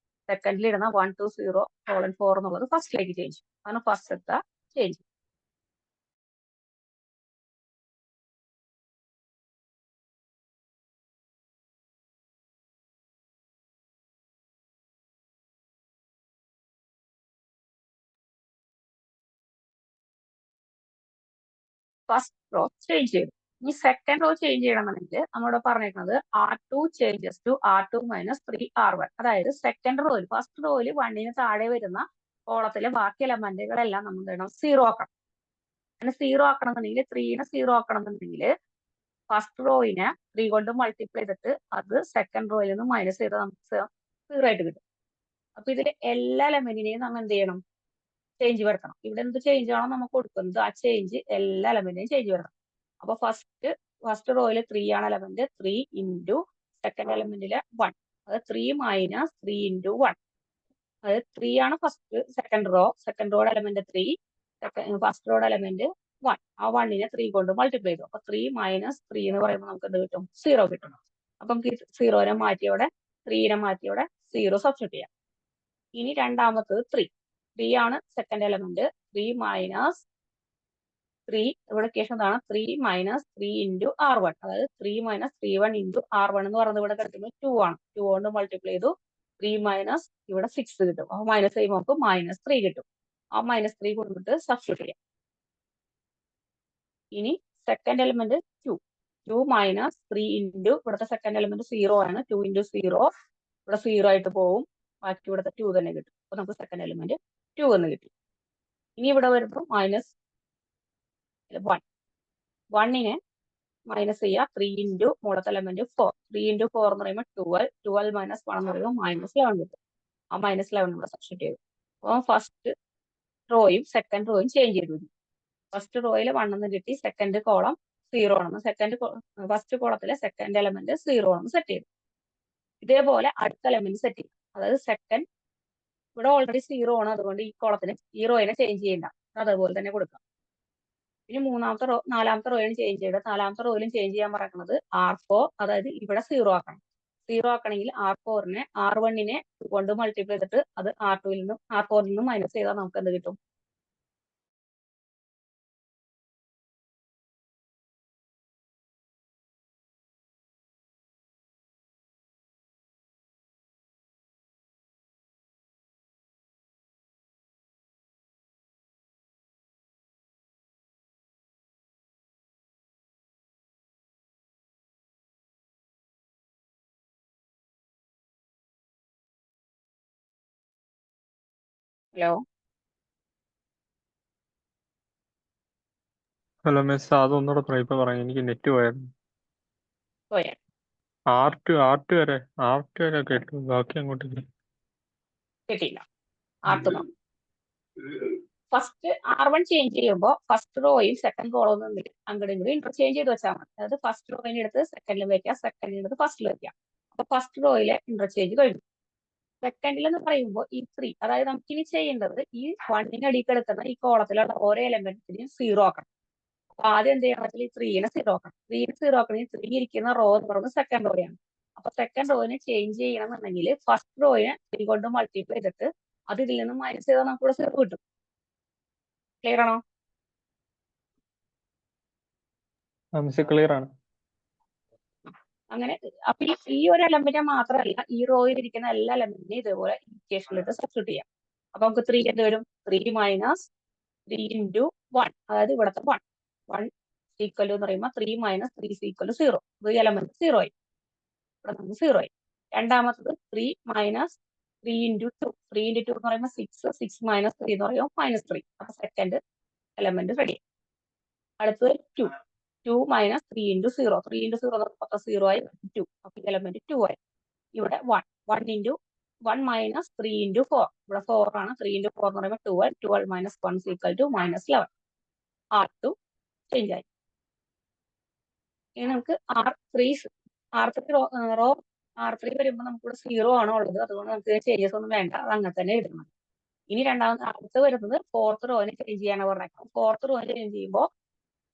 സെക്കൻഡിൽ ഇടുന്ന 1, 2, 0, 4 എന്നുള്ളത് ഫസ്റ്റിലേക്ക് ചേഞ്ച്. അതാണ് ഫസ്റ്റത്തെ ചേഞ്ച്. ഫസ്റ്റ് റോ ചേഞ്ച് ചെയ്തു. ഇനി സെക്കൻഡ് റോ ചേഞ്ച് ചെയ്യണമെന്നുണ്ടെങ്കിൽ നമ്മളിവിടെ പറഞ്ഞിരിക്കുന്നത് R2 changes to R2 minus 3R1. അതായത് സെക്കൻഡ് റോയിൽ ഫസ്റ്റ് റോയിൽ 1ന് താഴെ വരുന്ന കോളത്തിലെ ബാക്കി എലമെന്റുകളെല്ലാം നമ്മൾ വേണം സീറോ ആക്കണം. അങ്ങനെ സീറോ ആക്കണം എന്നുണ്ടെങ്കിൽ 3നെ സീറോ ആക്കണം എന്നുണ്ടെങ്കിൽ ഫസ്റ്റ് റോയിനെ 3 കൊണ്ട് മൾട്ടിപ്ലൈ ചെയ്തിട്ട് അത് സെക്കൻഡ് റോയിൽ നിന്ന് മൈനസ് ചെയ്ത് നമുക്ക് സീറോ ആയിട്ട് കിട്ടും. അപ്പൊ ഇതിൽ എല്ലാ എലമെന്റിനെയും നമ്മൾ എന്ത് ചെയ്യണം? ചേഞ്ച് വരുത്തണം. ഇവിടെ എന്ത് ചേഞ്ച് ആണോ നമുക്ക് കൊടുക്കുന്നത് ആ ചേഞ്ച് എല്ലാ എലമെന്റിനെയും ചേഞ്ച് വരുത്തണം. അപ്പൊ ഫസ്റ്റ് റോയിൽ 3 ആണ് എലമെന്റ്, 3 ഇൻറ്റു സെക്കൻഡ് എലമെന്റിലെ 1, അത് 3 മൈനസ് 3 ഇൻറ്റു 1, അതായത് 3 ആണ് സെക്കൻഡ് റോയുടെ എലമെന്റ് 3, ഫസ്റ്റ് റോയുടെ എലമെന്റ് 1. ആ 1നെ 3 കൊണ്ട് മൾട്ടിപ്ലൈ ചെയ്തു. അപ്പൊ 3 മൈനസ് 3 എന്ന് പറയുമ്പോൾ നമുക്ക് എന്ത് കിട്ടും? 0 കിട്ടും. അപ്പൊ നമുക്ക് 0നെ മാറ്റിയോടെ 3നെ മാറ്റിയോടെ 0 സബ്സ്റ്റിറ്റ്യൂട്ട് ചെയ്യാം. ഇനി രണ്ടാമത്തത് 3 ആണ് സെക്കൻഡ് എലമെന്റ്, 3 മൈനസ് 3, ഇവിടെ ഇക്വേഷൻ ഇതാണ് 3 മൈനസ് 3 ഇൻറ്റു R1, അതായത് 3 മൈനസ് 3 ഇൻറ്റു R1 എന്ന് പറയുന്നത് ഇവിടെ കിട്ടുന്നത് 2 ആണ്. 2 കൊണ്ട് മൾട്ടിപ്ലൈ ചെയ്തു, 3 മൈനസ് ഇവിടെ 6 കിട്ടും. അപ്പൊ മൈനസ് ചെയ്യുമ്പോൾ നമുക്ക് മൈനസ് 3 കിട്ടും. ആ മൈനസ് 3 കൊടുത്തിട്ട് സബ്സ്റ്റിറ്റ്യൂട്ട് ചെയ്യാം. ഇനി സെക്കൻഡ് എലമെന്റ് 2 മൈനസ് 3 ഇൻറ്റു ഇവിടുത്തെ സെക്കൻഡ് എലമെന്റ് 0 ആണ്, 2 ഇൻറ്റു 0 ഇവിടെ 0 ആയിട്ട് പോവും, ബാക്കി ഇവിടുത്തെ 2 തന്നെ കിട്ടും. അപ്പൊ നമുക്ക് സെക്കൻഡ് എലമെന്റ് 2 എന്ന് കിട്ടി. ഇനി ഇവിടെ വരുമ്പോൾ മൈനസ് 1നെ മൈനസ് ചെയ്യുക, 3 ഇൻറ്റു മുകളത്തെ എലമെന്റ് 4, 3 ഇൻറ്റു 4 എന്ന് പറയുമ്പോൾ 12 മൈനസ് 1 എന്ന് പറയുമ്പോൾ മൈനസ് 11 കിട്ടും. ആ മൈനസ് 11 ഇവിടെ സബ്സ്റ്റിറ്റ്യൂട്ട് ചെയ്തു. അപ്പോൾ ഫസ്റ്റ് റോയും സെക്കൻഡ് റോയും ചേഞ്ച് ചെയ്തു. ഫസ്റ്റ് റോയിൽ 1 എന്ന് കിട്ടി, സെക്കൻഡ് കോളം 0 ആണെന്ന്, ഫസ്റ്റ് കോളത്തിലെ സെക്കൻഡ് എലമെന്റ് 0 ആണെന്ന് സെറ്റ് ചെയ്തു. ഇതേപോലെ അടുത്ത എലമെന്റ് സെറ്റ് ചെയ്യും. അതായത് സെക്കൻഡ് ഇവിടെ ഓൾറെഡി 0 ആണ്, അതുകൊണ്ട് ഈ കോളത്തിന് ഈ റോയിനെ ചേഞ്ച് ചെയ്യണ്ട, അതേപോലെ തന്നെ കൊടുക്കാം. ഇനി നാലാമത്തെ റോയിലും ചേഞ്ച് ചെയ്ത്, നാലാമത്തെ റോയിലും ചേഞ്ച് ചെയ്യാൻ പറയുന്നത് R4, അതായത് ഇവിടെ 0 ആക്കണം. 0 ആക്കണമെങ്കിൽ R4നെ R1നെ കൊണ്ട് മൾട്ടിപ്ലൈ ചെയ്തിട്ട് അത് R4ൽ നിന്നും മൈനസ് ചെയ്താൽ നമുക്ക് എന്ത് കിട്ടും? ഹലോ ഹലോ മിസ്, അതൊന്നുകൂടെ ഇപ്പൊ പറയാം, എനിക്ക് നെറ്റ് പോയായിരുന്നു. പോയാ R2 വരെ കേട്ടു, ബാക്കി അങ്ങോട്ടില്ല. കിട്ടിയില്ല. R2 ഫസ്റ്റ് R1 ചേഞ്ച് ചെയ്യുമ്പോൾ ഫസ്റ്റ് റോയും സെക്കൻഡ് കോളവും തമ്മിൽ അങ്ങോട്ടും ഇങ്ങോട്ടും ഇന്റർചേഞ്ച് ചെയ്ത് വെച്ചാൽ മതി. അതായത് ഫസ്റ്റ് റോയിനെ എടുത്ത് സെക്കൻഡിൽ വെക്കാം, സെക്കൻഡിൽ എടുത്ത് ഫസ്റ്റിൽ വെക്കാം. അപ്പൊ ഫസ്റ്റ് റോയിലെ ഇന്റർചേഞ്ച് കഴിഞ്ഞു. സെക്കൻഡിൽ എന്ന് പറയുമ്പോൾ ഈ 3, അതായത് നമുക്ക് ഇനി ചെയ്യേണ്ടത് ഈ 1ന്റെ അടിയിൽ കിടക്കുന്ന ഈ കോളത്തിലുള്ള ഓരോ എലമെന്റിനെയും 0 ആക്കണം. അപ്പൊ ആദ്യം എന്ത് ചെയ്യണം വെച്ചാൽ ഈ 3നെ 0 ആക്കണം. 3നെ 0 ആക്കണമെങ്കിൽ 3 ഇരിക്കുന്ന റോ എന്ന് പറയുന്നത് സെക്കൻഡ് റോയാണ്. അപ്പൊ സെക്കൻഡ് റോയിനെ ചേഞ്ച് ചെയ്യണമെന്നുണ്ടെങ്കിൽ ഫസ്റ്റ് റോയിനെ 3 കൊണ്ട് മൾട്ടിപ്ലൈ ചെയ്തിട്ട് അത് ഇതിൽ നിന്ന് മൈനസ് ചെയ്താൽ നമുക്ക് ഇവിടെ 0 കിട്ടും. ക്ലിയർ ആണോ? മിസ് ക്ലിയർ ആണ്. അങ്ങനെ അപ്പൊ ഈ ഒരു എലമെന്റ് മാത്രമല്ല, ഈ റോയിൽ ഇരിക്കുന്ന എല്ലാ എലമെന്റിനെയും ഇതേപോലെ ഇക്വേഷനിലിട്ട് സബ്സ്റ്റിറ്റ്യൂട്ട് ചെയ്യാം. അപ്പൊ നമുക്ക് 3 എന്ത് വരും? 3 മൈനസ് 3 ഇൻറ്റു 1, അതായത് ഇവിടുത്തെ 1 ഈക്വൽ എന്ന് പറയുമ്പോൾ 3 മൈനസ് 3 ഈക്വൽ 0, ഈ എലമെന്റ് 0 ആയി, ഇവിടെ നമുക്ക് 0 ആയി. രണ്ടാമത്തത് 3 മൈനസ് 3 ഇൻറ്റു 2, 3 ഇൻറ്റു 2 എന്ന് പറയുമ്പോൾ 6 മൈനസ് 3 എന്ന് പറയുമ്പോൾ മൈനസ് 3, അപ്പൊ സെക്കൻഡ് എലമെന്റ് റെഡി. അടുത്തത് 2 മൈനസ് 3 ഇൻറ്റു 0, 3 ഇൻറ്റു 0 എന്ന് പറയുമ്പോൾ 0 ആയി, 2, അപ്പൊ എലമെന്റ് 2 ആയി. ഇവിടെ 1 ഇൻറ്റു 1 മൈനസ് 3 ഇൻറ്റു 4, ഇവിടെ 4 ആണ്, 3 ഇൻറ്റു 4 എന്ന് പറയുമ്പോൾ 12 minus 1 equal to minus 11. R2 change ആയി. ഇനി നമുക്ക് R3 വരുമ്പോൾ നമുക്ക് ഇവിടെ 0 ആണ് ഉള്ളത്, അതുകൊണ്ട് നമുക്ക് ചേഞ്ചസ് ഒന്നും വേണ്ട, അത് അങ്ങനെ തന്നെ എഴുതണം. ഇനി അടുത്ത് വരുന്നത് ഫോർത്ത് റോയിനെ ചേഞ്ച് ചെയ്യാനാണ് പറഞ്ഞേക്കാം. ഫോർത്ത് റോയിനെ ചേഞ്ച് ചെയ്യുമ്പോൾ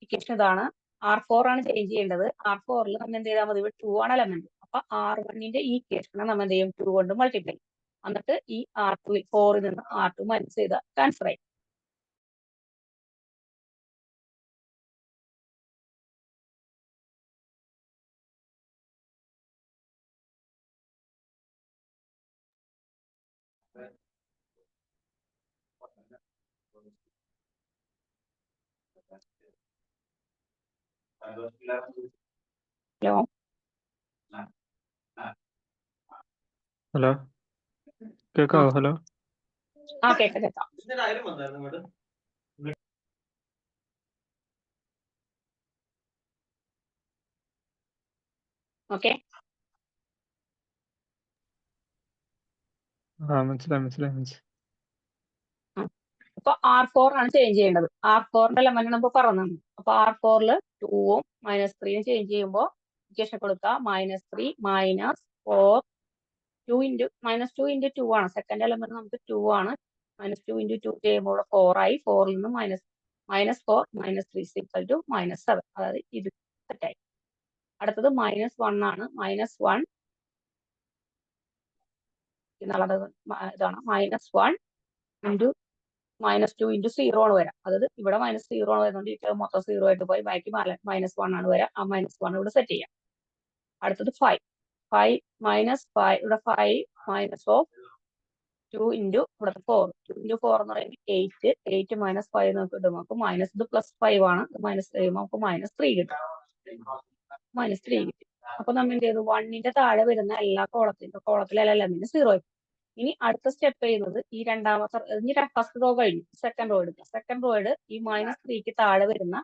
ഇക്വേഷൻ ഇതാണ്, R4 ആണ് ചേഞ്ച് ചെയ്യേണ്ടത്. R4ൽ നമ്മൾ എന്ത് ചെയ്താൽ മതി? ഇവിടെ 2 ആണ് എലമെന്റ്. അപ്പൊ R1ന്റെ ഈ ഇക്വേഷനെ നമ്മൾ എന്ത് ചെയ്യും? 2 കൊണ്ട് മൾട്ടിപ്ലൈ ചെയ്യും. എന്നിട്ട് ഈ R2 4ൽ നിന്ന് R2 മൈനസ് ചെയ്ത ട്രാൻസ്ഫർ ആയി. ഹലോ ഹലോ ആ കേക്കാവോ? ഹലോ കേക്കാം കേക്കാം. ഓക്കെ, മനസ്സിലായി. അപ്പൊ R4 ആണ് ചേഞ്ച് ചെയ്യേണ്ടത്. R4ന്റെ എലമെന്റ് നമുക്ക് പറഞ്ഞു. അപ്പൊ R4 2ഉം -3യും ചേഞ്ച് ചെയ്യുമ്പോൾ ഇക്വേഷൻ കൊടുക്കുക -3 -4 -2 × 2 ആണ്. സെക്കൻഡ് എലമെന്റ് നമുക്ക് 2 ആണ്. -2 × 2 ചെയ്യുമ്പോൾ 4 ആയി. 4ൽ നിന്ന് -4 -3 -7. അതായത് ഇത് തെറ്റായി. അടുത്തത് -1 ആണ്. -1 ഇതാണ് -1 × -2 × 0 ആണ് വരാം. അതായത് ഇവിടെ -0 ആണ് വരുന്നത്. ഈ മൊത്തം 0 ആയിട്ട് പോയി ബാക്കി -1 ആണ് വരാം. ആ -1 ഇവിടെ സെറ്റ് ചെയ്യാം. അടുത്തത് 5 ഇവിടെ 5 -2 × ഇവിടുത്തെ 4. 2 × 4 എന്ന് പറയുമ്പോൾ 8. 8 -5 നമുക്ക് കിട്ടും. നമുക്ക് മൈനസ് ഇത് +5 ആണ്. മൈനസ് കഴിയുമ്പോൾ നമുക്ക് -3 കിട്ടും. -3 കിട്ടും. അപ്പൊ നമ്മൾ എന്ത് ചെയ്തു? 1ന്റെ താഴെ വരുന്ന എല്ലാ കോളത്തിലെ എലമെന്റ് 0 ആയി. ഇനി അടുത്ത സ്റ്റെപ്പ് ചെയ്യുന്നത് ഈ ഫസ്റ്റ് റോ കഴിഞ്ഞു. സെക്കൻഡ് റോ എടുക്കുക. സെക്കൻഡ് റോയുടെ ഈ -3ക്ക് താഴെ വരുന്ന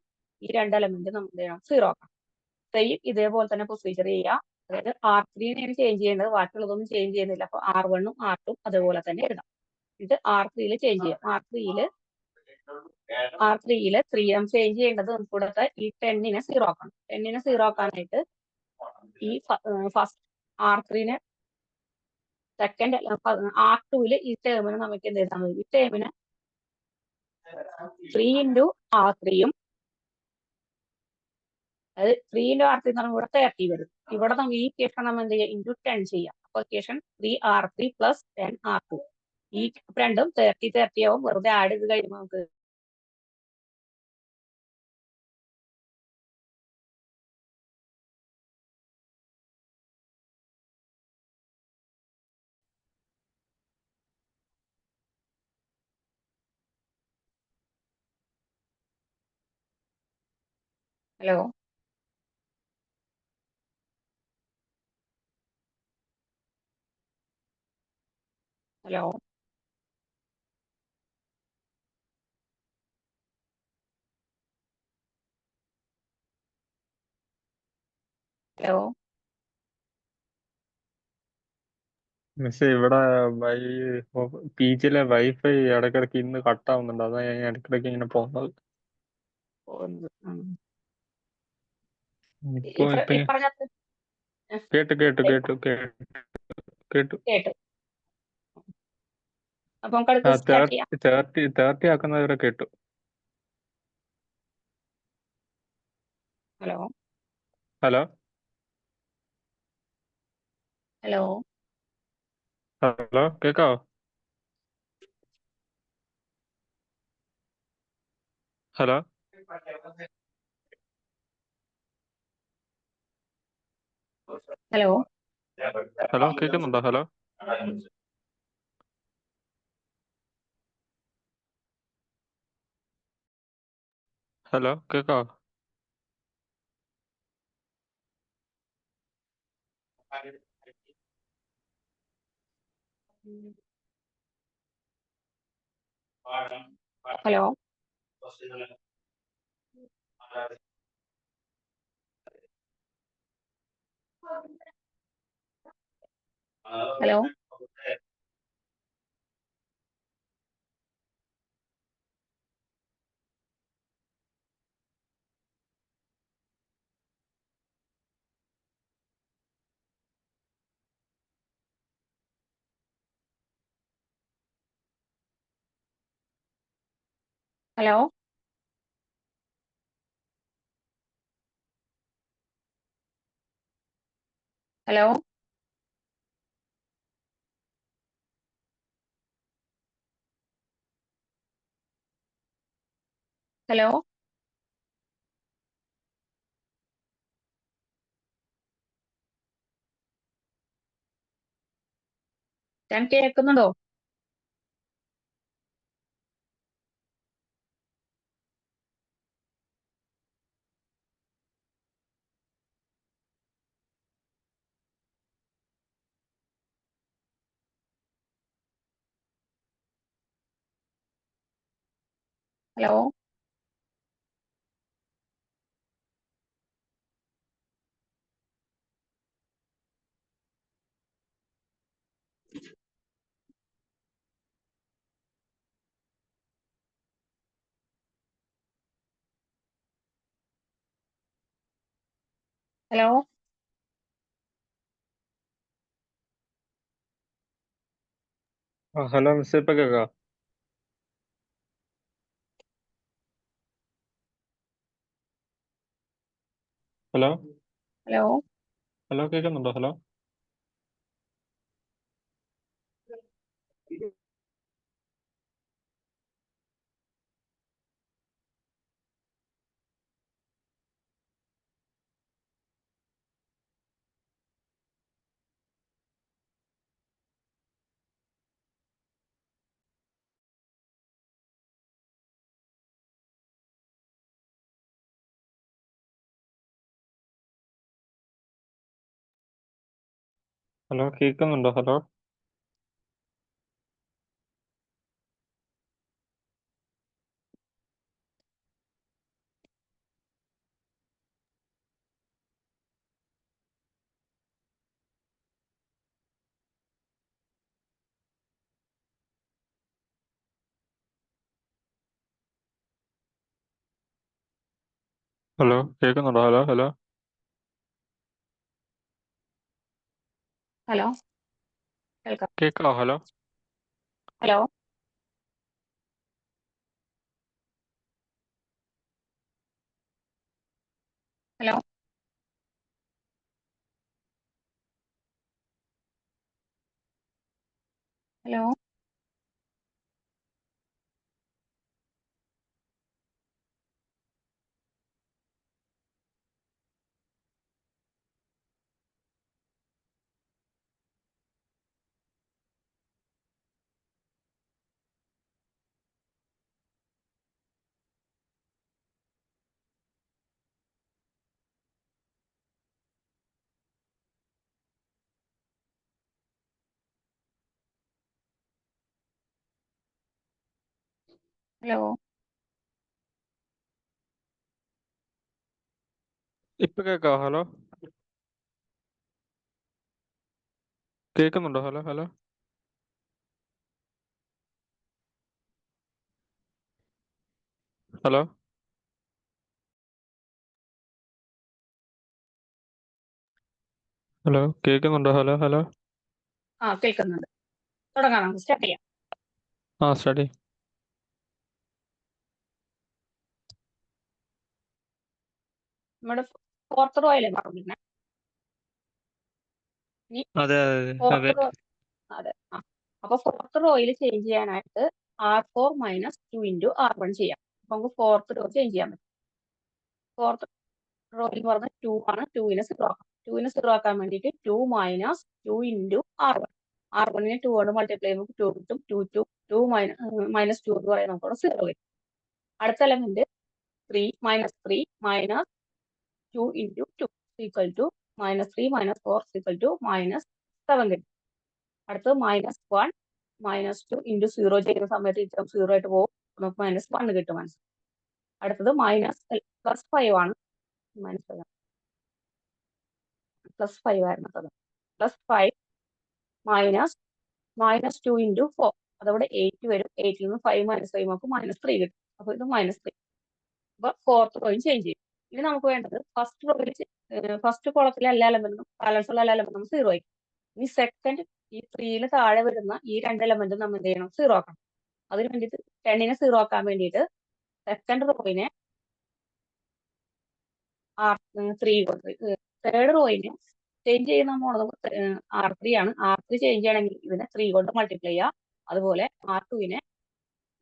ഈ രണ്ട് എലമെന്റ് നമ്മൾ എന്ത് ചെയ്യണം? 0 ആക്കണം. സെയിം ഇതേപോലെ തന്നെ പ്രൊസീജിയർ ചെയ്യുക. അതായത് R3നെയാണ് ചേഞ്ച് ചെയ്യേണ്ടത്. ബാക്കിയുള്ളതൊന്നും ചേഞ്ച് ചെയ്യുന്നില്ല. അപ്പൊ R1ഉം R2ഉം അതേപോലെ തന്നെ എഴുതാം. എന്നിട്ട് R3യിൽ ചേഞ്ച് ചെയ്യാം. R3യില് 3 ചേഞ്ച് ചെയ്യേണ്ടത് നമുക്ക് ഇവിടുത്തെ ഈ 10നെ 0 ആക്കണം. 10നെ 0 ആക്കാനായിട്ട് ഈ ഫസ്റ്റ് R3നെ സെക്കൻഡ് R2ല് ഈ ടേമിന് നമുക്ക് എന്ത് ചെയ്താൽ മതി? ഈ ടേമിന് 3 × R3യും അതായത് 3 × R3 എന്ന് പറയുമ്പോൾ ഇവിടെ 30 വരും. ഇവിടെ നമുക്ക് ഈ ഇക്വേഷൻ നമ്മൾ എന്ത് ചെയ്യുക? × 10 ചെയ്യാം. അപ്പൊ ഇക്വേഷൻ 3R3 + 10R2. ഈ രണ്ടും 30 ആവും. വെറുതെ ആഡ് ചെയ്ത് കഴിയുമ്പോൾ നമുക്ക് ഹലോ ഹലോ ഹലോ മിസ്സേ, ഇവിടെ PG-ലെ വൈഫൈ ഇടയ്ക്കിടയ്ക്ക് ഇന്ന് കട്ടാവുന്നുണ്ട്. അതാ ഞാൻ ഇടയ്ക്കിടയ്ക്ക് ഇങ്ങനെ പോകുന്നത്. ഇപ്പൊ പറഞ്ഞത് കേട്ടു. കേട്ടു. അപ്പൊ നമുക്ക് അടുത്ത് സ്റ്റാർട്ട് ചെയ്യാം. 30 ആക്കുന്നവരെ കേട്ടു. ഹലോ ഹലോ ഹലോ ഹലോ കേക്കാവോ? ഹലോ ഹലോ ഹലോ കേൾക്കുന്നുണ്ടോ? ഹലോ ഹലോ കേക്കാവോ? Hello hello hello hello hello ഞാൻ കേൾക്കുന്നുണ്ടോ? ഹലോ ഹലോ ഹലോ മിസ് ഇപ്പൊ കേൾക്കാം. ഹലോ ഹലോ ഹലോ കേൾക്കുന്നുണ്ടോ? ഹലോ ഹലോ കേൾക്കുന്നുണ്ടോ? ഹലോ ഹലോ കേൾക്കുന്നുണ്ടോ? ഹലോ ഹലോ ഹലോ കേൾക്കാം. കേൾക്കാവോ? Hello hello hello hello hello ഇപ്പൊ കേൾക്കാവോ? ഹലോ കേൾക്കുന്നുണ്ടോ? ഹലോ ഹലോ ഹലോ ഹലോ കേൾക്കുന്നുണ്ടോ? ഹലോ ഹലോ കേൾക്കുന്നുണ്ട്. തുടങ്ങാം, നമുക്ക് സ്റ്റാർട്ട് ചെയ്യാം. സ്റ്റഡി. നമ്മുടെ ഫോർത്ത് റോയിലെ പറഞ്ഞിരുന്നെ. ഇനി അതെ അതെ അതെ ഫോർത്ത് റോ, അതെ. അപ്പൊ ഫോർത്ത് റോയിൽ ചേഞ്ച് ചെയ്യാനായിട്ട് R4 മൈനസ് 2 ഇൻറ്റു R1 ചെയ്യാം. അപ്പൊ നമുക്ക് ഫോർത്ത് റോ ചേഞ്ച് ചെയ്യാൻ പറ്റും. ഫോർത്ത് റോ എന്ന് പറഞ്ഞാൽ 2 ആണ്. 2നെ 0 ആക്കാം. 2നെ 0 ആക്കാൻ വേണ്ടിയിട്ട് 2 മൈനസ് 2 ഇൻറ്റു R1. R1നെ 2 കൊണ്ട് മൾട്ടിപ്ലൈ ചെയ്യുമ്പോൾ 2 കിട്ടും. 2 മൈനസ് 2 എന്ന് പറയുന്നത് നമുക്ക് 0 വരും. അടുത്ത element 3 minus 3 minus 2 into 2 equal to minus 3 minus 4 equal to minus 7 കിട്ടും. അടുത്തത് മൈനസ് 1 മൈനസ് 2 ഇൻറ്റു 0 ചെയ്യുന്ന സമയത്ത് ഈ 0 ആയിട്ട് പോകും. നമുക്ക് മൈനസ് 1 കിട്ടും ആൻസർ. അടുത്തത് പ്ലസ് 5 ആണ്. മൈനസ് 5 പ്ലസ് 5 ആയിരുന്നു അത്. പ്ലസ് 5 മൈനസ് 2 ഇൻറ്റു 4, അതവിടെ 8 വരും. 8ൽ നിന്ന് 5 മൈനസ് 5 നമുക്ക് മൈനസ് 3 കിട്ടും. അപ്പൊ ഇത് മൈനസ് 3. അപ്പൊ ഫോർത്ത് റോയും ചേഞ്ച് ചെയ്യും. ഇനി നമുക്ക് വേണ്ടത് ഫസ്റ്റ് റോയിൽ ഫസ്റ്റ് കോളത്തിലെ എല്ലാ എലമെന്റും ബാലൻസ് ഉള്ള എല്ലാ എലമെന്റും 0 ആയിരിക്കും. ഇനി സെക്കൻഡ് ഈ 3യിൽ താഴെ വരുന്ന ഈ 2 എലമെന്റും നമ്മൾ എന്ത് ചെയ്യണം? 0 ആക്കണം. അതിന് വേണ്ടിയിട്ട് 10നെ 0 ആക്കാൻ വേണ്ടിയിട്ട് സെക്കൻഡ് റോയിനെ R3 കൊണ്ട്, തേർഡ് റോയിനെ ചേഞ്ച് ചെയ്യുന്ന പോണത് R3 ആണ്. R3 ചേഞ്ച് ചെയ്യണമെങ്കിൽ ഇതിനെ 3 കൊണ്ട് മൾട്ടിപ്ലൈ ചെയ്യുക. അതുപോലെ R2നെ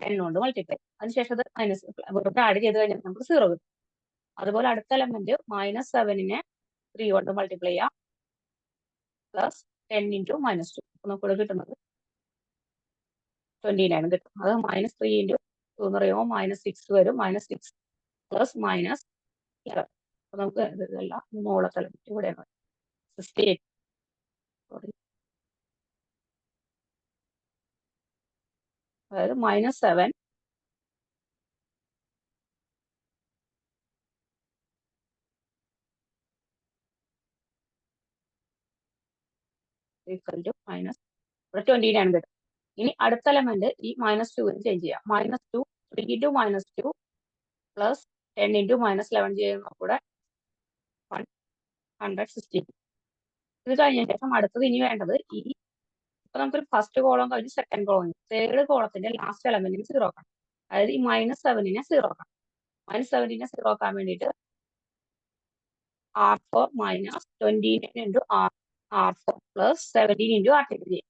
10 കൊണ്ട് മൾട്ടിപ്ലൈ. അതിനുശേഷം അത് മൈനസ് വെറുതെ ആഡ് ചെയ്ത് കഴിഞ്ഞാൽ നമുക്ക് 0 കിട്ടും. അതുപോലെ അടുത്ത എലമെന്റ് മൈനസ് 7നെ 3 കൊണ്ട് മൾട്ടിപ്ലൈ ചെയ്യാം. Plus 10 into minus 2. നമുക്കിവിടെ കിട്ടുന്നത് 29 കിട്ടും. അത് മൈനസ് 3 ഇൻറ്റു 2 എന്ന് പറയുമ്പോൾ മൈനസ് 6 വരും. Minus 6 plus minus 11. അപ്പൊ നമുക്ക് ഇതല്ല മുകളത്തെ എലമെന്റ് ഇവിടെയാണ് 68. അതായത് മൈനസ് 7 ഈക്വൽ ടു മൈനസ് ഇവിടെ 29 കിട്ടും. ഇനി അടുത്ത എലമെന്റ് ഈ -2 ചേഞ്ച് ചെയ്യാം. -2 3 ഇൻറ്റു -2 പ്ലസ് 10 ഇൻറ്റു -11 ചെയ്യുമ്പോൾ കൂടെ 160. ഇത് കഴിഞ്ഞ ശേഷം അടുത്തത് ഇനി വേണ്ടത് ഇപ്പൊ നമുക്കൊരു ഫസ്റ്റ് കോളം കഴിഞ്ഞ് സെക്കൻഡ് കോളം, തേർഡ് കോളത്തിന്റെ ലാസ്റ്റ് എലമെന്റിന് 0 ആക്കണം. അതായത് ഈ -7നെ 0 ആക്കണം. -7നെ 0 ആക്കാൻ വേണ്ടിയിട്ട് R4 minus 29 into R4 plus 17 into R3 ചെയ്യും.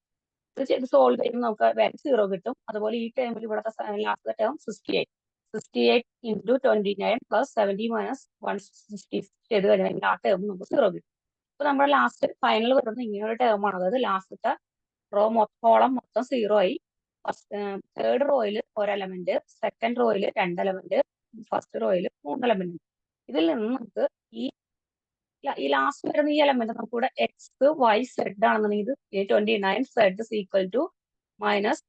ഇത് ചെയ്ത് സോൾവ് ചെയ്യുമ്പോൾ നമുക്ക് വാല്യൂ 0 കിട്ടും. അതുപോലെ ഈ ടേമിൽ ഇവിടുത്തെ last term 68 into 29 plus 70 minus 160 ചെയ്ത് കഴിഞ്ഞാൽ ആ ടേം നമുക്ക് 0 കിട്ടും. അപ്പൊ നമ്മുടെ ലാസ്റ്റ് ഫൈനൽ വരുന്നത് ഇങ്ങനെ ഒരു ടേമാണ്. അതായത് ലാസ്റ്റത്തെ കോളം മൊത്തം 0 ആയി. തേർഡ് റോയിൽ ഒരു എലമെന്റ്, സെക്കൻഡ് റോയിൽ 2 എലമെന്റ്, ഫസ്റ്റ് റോയിൽ 3 എലമെന്റ്. ഇതിൽ നിന്ന് നമുക്ക് ഈ ലാസ്റ്റ് വരുന്ന ഈ എലമെന്റ് നമുക്ക് ഇവിടെ എക്സ് വൈ സെഡ് ആണെന്നുണ്ടെങ്കിൽ ഇത് 29 സെഡ് ഈക്വൽ ടു മൈനസ്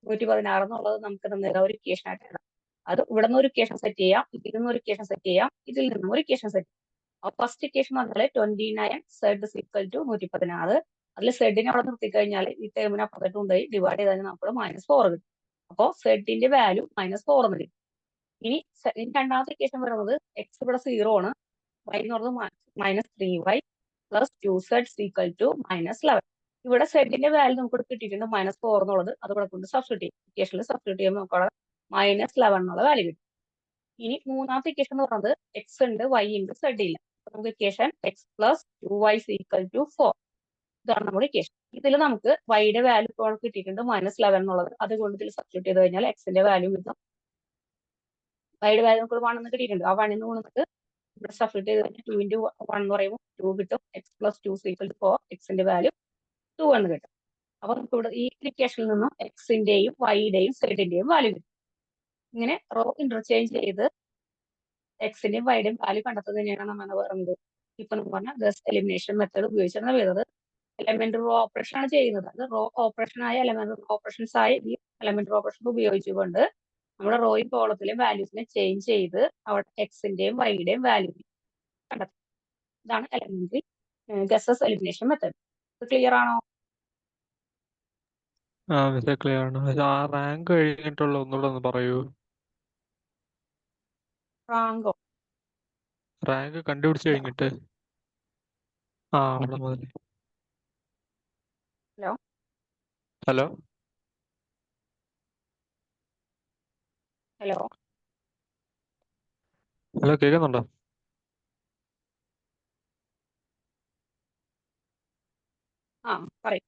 116 എന്നുള്ളത് നമുക്ക് ഒരു ഇക്വേഷൻ ആയിട്ട് എഴുതാം. അത് ഇവിടെ നിന്ന് ഒരു ഇക്വേഷൻ സെറ്റ് ചെയ്യാം, ഇതിൽ നിന്ന് ഒരു ഇക്വേഷൻ സെറ്റ് ചെയ്യാം, ഇതിൽ നിന്നും ഒരു ഇക്വേഷൻ സെറ്റ് ചെയ്യാം. അപ്പൊ ഫസ്റ്റ് ഇക്വേഷൻ പറഞ്ഞാൽ 29 സെഡ് ഈക്വൽ ടു 116. അതിൽ സെഡിനെ അവിടെ നിർത്തി കഴിഞ്ഞാൽ ഈ ടേമിനെ അപ്പുറത്തോട്ട് കൊണ്ടുപോയി ഡിവൈഡ് ചെയ്താൽ നമുക്ക് -4 കിട്ടും. അപ്പോൾ സെഡിന്റെ വാല്യൂ -4 എന്ന് കിട്ടും. ഇനി രണ്ടാമത്തെ ഇക്വേഷൻ വരുന്നത് എക്സ് ഇവിടെ 0 ആണ്, y എന്ന് പറയുന്നത് -3y plus 2z equal to -11. ഇവിടെ സെഡിന്റെ വാല്യൂ നമുക്ക് കിട്ടിയിട്ടുണ്ട് -4 എന്നുള്ളത്. അത് ഇവിടെ കൊണ്ട് സബ്സ്റ്റിറ്റ്യൂട്ട് ചെയ്യും. ഇക്വേഷനിൽ സബ്സ്റ്റിറ്റ്യൂട്ട് ചെയ്യുമ്പോൾ നമുക്ക് അവിടെ -11 എന്നുള്ള വാല്യൂ കിട്ടും. ഇനി മൂന്നാമത്തെ ഇക്വേഷൻ എന്ന് പറയുന്നത് എക്സ് ഉണ്ട്, y ഉണ്ട്, z ഇല്ല. നമുക്ക് equation X plus 2y equal to 4. ഇതാണ് നമ്മുടെ ഇക്വേഷൻ. ഇതിൽ നമുക്ക് വൈയുടെ വാല്യൂ ഇപ്പോൾ കിട്ടിയിട്ടുണ്ട് -11 എന്നുള്ളത്. അതുകൊണ്ട് ഇതിൽ സബ്സ്റ്റിറ്റ്യൂട്ട് ചെയ്ത് കഴിഞ്ഞാൽ എക്സിന്റെ വാല്യൂ കിട്ടും. വൈയുടെ വാല്യൂ നമുക്ക് 1 എന്ന് കിട്ടിയിട്ടുണ്ട്. ആ 1 എന്ന് കൊണ്ടിട്ട് ഇവിടെ സബ്സ്റ്റിറ്റ്യൂട്ട് ചെയ്ത് കഴിഞ്ഞാൽ 2 ഇൻറ്റു 1 എന്ന് പറയുമ്പോൾ 2 കിട്ടും. X plus 2 equal to 4. എക്സിന്റെ വാല്യൂ 2 എന്ന് കിട്ടും. അപ്പൊ നമുക്ക് ഇവിടെ ഈ ഇക്വേഷനിൽ നിന്നും എക്സിന്റെയും വൈയുടെയും സെഡിന്റെയും വാല്യൂ കിട്ടും. ഇങ്ങനെ റോ ഇന്റർചേഞ്ച് ചെയ്ത് എക്സിന്റെയും വൈയുടെയും വാല്യൂ കണ്ടെത്തുന്നത് തന്നെയാണ് നമ്മൾ പറയുന്നത്. ഇപ്പൊ നമ്മൾ പറഞ്ഞ ഗസ് എലിമിനേഷൻ മെത്തേഡ് ഉപയോഗിച്ചാണ് വരുന്നത്. എലമെന്ററി റോ ഓപ്പറേഷൻ ആണ് ചെയ്യുന്നത്. അത് റോ ഓപ്പറേഷൻ ആയ എലമെന്ററി ഓപ്പറേഷൻസ് ആയി ഈ എലമെന്ററി ഓപ്പറേഷൻ ഉപയോഗിച്ചുകൊണ്ട് നമ്മുടെ റോയും കോളത്തിലെയും വാല്യൂസിനെ ചേഞ്ച് ചെയ്ത് അവിടെ എക്സിന്റെയും വൈയുടെയും വാല്യൂ കണ്ടെത്തും. ഇതാണ് എലമെന്ററി ഗസസ് എലിമിനേഷൻ മെത്തേഡ്. ഇത് ക്ലിയർ ആണോ? ക്ലിയർ ആണ്. ആ റാങ്ക് കഴിഞ്ഞിട്ടുള്ള ഒന്നുകൂടെ ഒന്ന് പറയൂ. റാങ്കോ? റാങ്ക് കണ്ടുപിടിച്ച് കഴിഞ്ഞിട്ട് അവിടെ മുതൽ. ഹലോ ഹലോ ഹലോ ഹലോ കേൾക്കുന്നുണ്ടോ? ആ പറയും.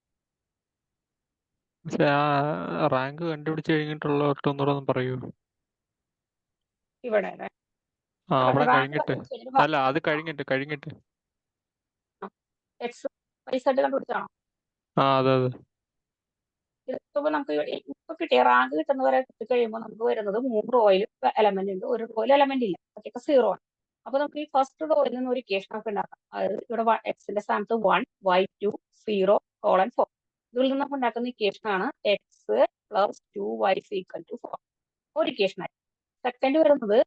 പക്ഷെ ആ റാങ്ക് കണ്ടുപിടിച്ച് കഴിഞ്ഞിട്ടുള്ള ഒന്നുകൂടെ ഒന്ന് പറയൂ. ഇവിടെ അവിടെ റാങ്ക് കഴിഞ്ഞിട്ട്. അല്ല, അത് കഴിഞ്ഞിട്ട്. എക്സ് വൈ സെഡ് കണ്ടുപിടിച്ചാണോ? അതെ അതെ. ഇതിപ്പോ നമുക്ക് ഇപ്പൊ കിട്ടിയ റാങ്ക് കിട്ടുന്നവരെ കിട്ടിക്കഴിയുമ്പോൾ നമുക്ക് വരുന്നത് 3 റോയിൽ എലമെന്റ് ഉണ്ട്, ഒരു റോയിൽ എലമെന്റ് ഇല്ല, അതൊക്കെ 0 ആണ്. അപ്പൊ നമുക്ക് ഈ ഫസ്റ്റ് റോയിൽ നിന്ന് ഒരു ഇക്വേഷൻ ഒക്കെ ഉണ്ടാക്കാം. അതായത് ഇവിടെ എക്സിന്റെ സ്ഥാനത്ത് 1 y2 0 4. ഇതിൽ നിന്ന് നമുക്ക് ഉണ്ടാക്കുന്ന ഇക്വേഷൻ ആണ് X plus 2y equal to 4. ഒരു ഇക്വേഷൻ ആയി. സെക്കൻഡ് വരുന്നത്